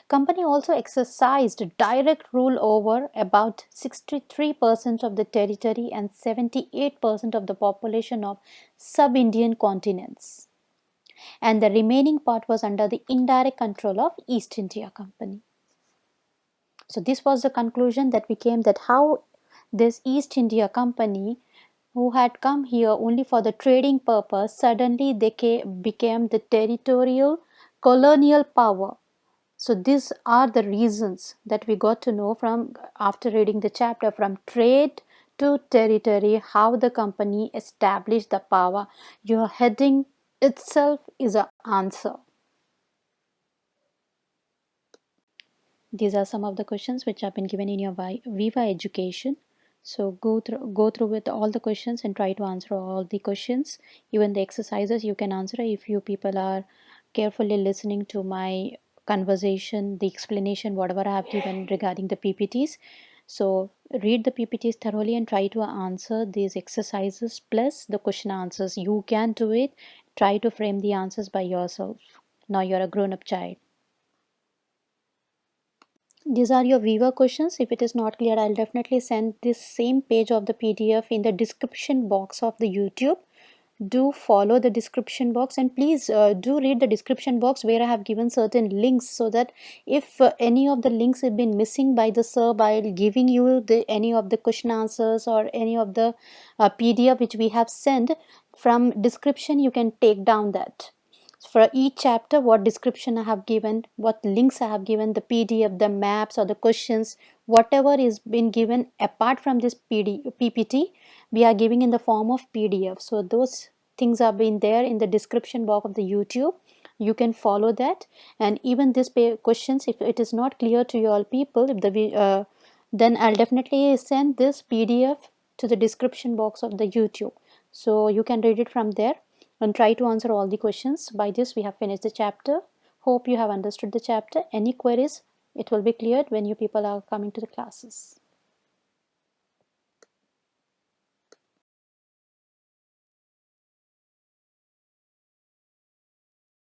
Company also exercised direct rule over about 63% of the territory and 78% of the population of sub-Indian continents. And the remaining part was under the indirect control of East India Company. So this was the conclusion that became, that how this East India Company, who had come here only for the trading purpose, suddenly they became the territorial colonial power. So these are the reasons that we got to know from after reading the chapter, from trade to territory, how the company established the power. Your heading itself is an answer. These are some of the questions which have been given in your Viva education. So go through with all the questions and try to answer all the questions. Even the exercises you can answer if you people are carefully listening to my conversation, the explanation, whatever I have given regarding the PPTs. So read the PPTs thoroughly and try to answer these exercises plus the question answers. You can do it. Try to frame the answers by yourself. Now you're a grown-up child. These are your Viva questions. If it is not clear, I'll definitely send this same page of the PDF in the description box of the YouTube. do follow the description box, and please do read the description box where I have given certain links, so that if any of the links have been missing by the sir by giving you any of the question answers or any of the PDF which we have sent, from description you can take down that. For each chapter, what description I have given, what links I have given, the PDF, the maps or the questions, whatever is been given apart from this PPT, we are giving in the form of PDF. So those things have been there in the description box of the YouTube. You can follow that, and even this questions, if it is not clear to you all people, if then I'll definitely send this PDF to the description box of the YouTube, so you can read it from there and try to answer all the questions. By this we have finished the chapter. Hope you have understood the chapter. Any queries, it will be cleared when you people are coming to the classes.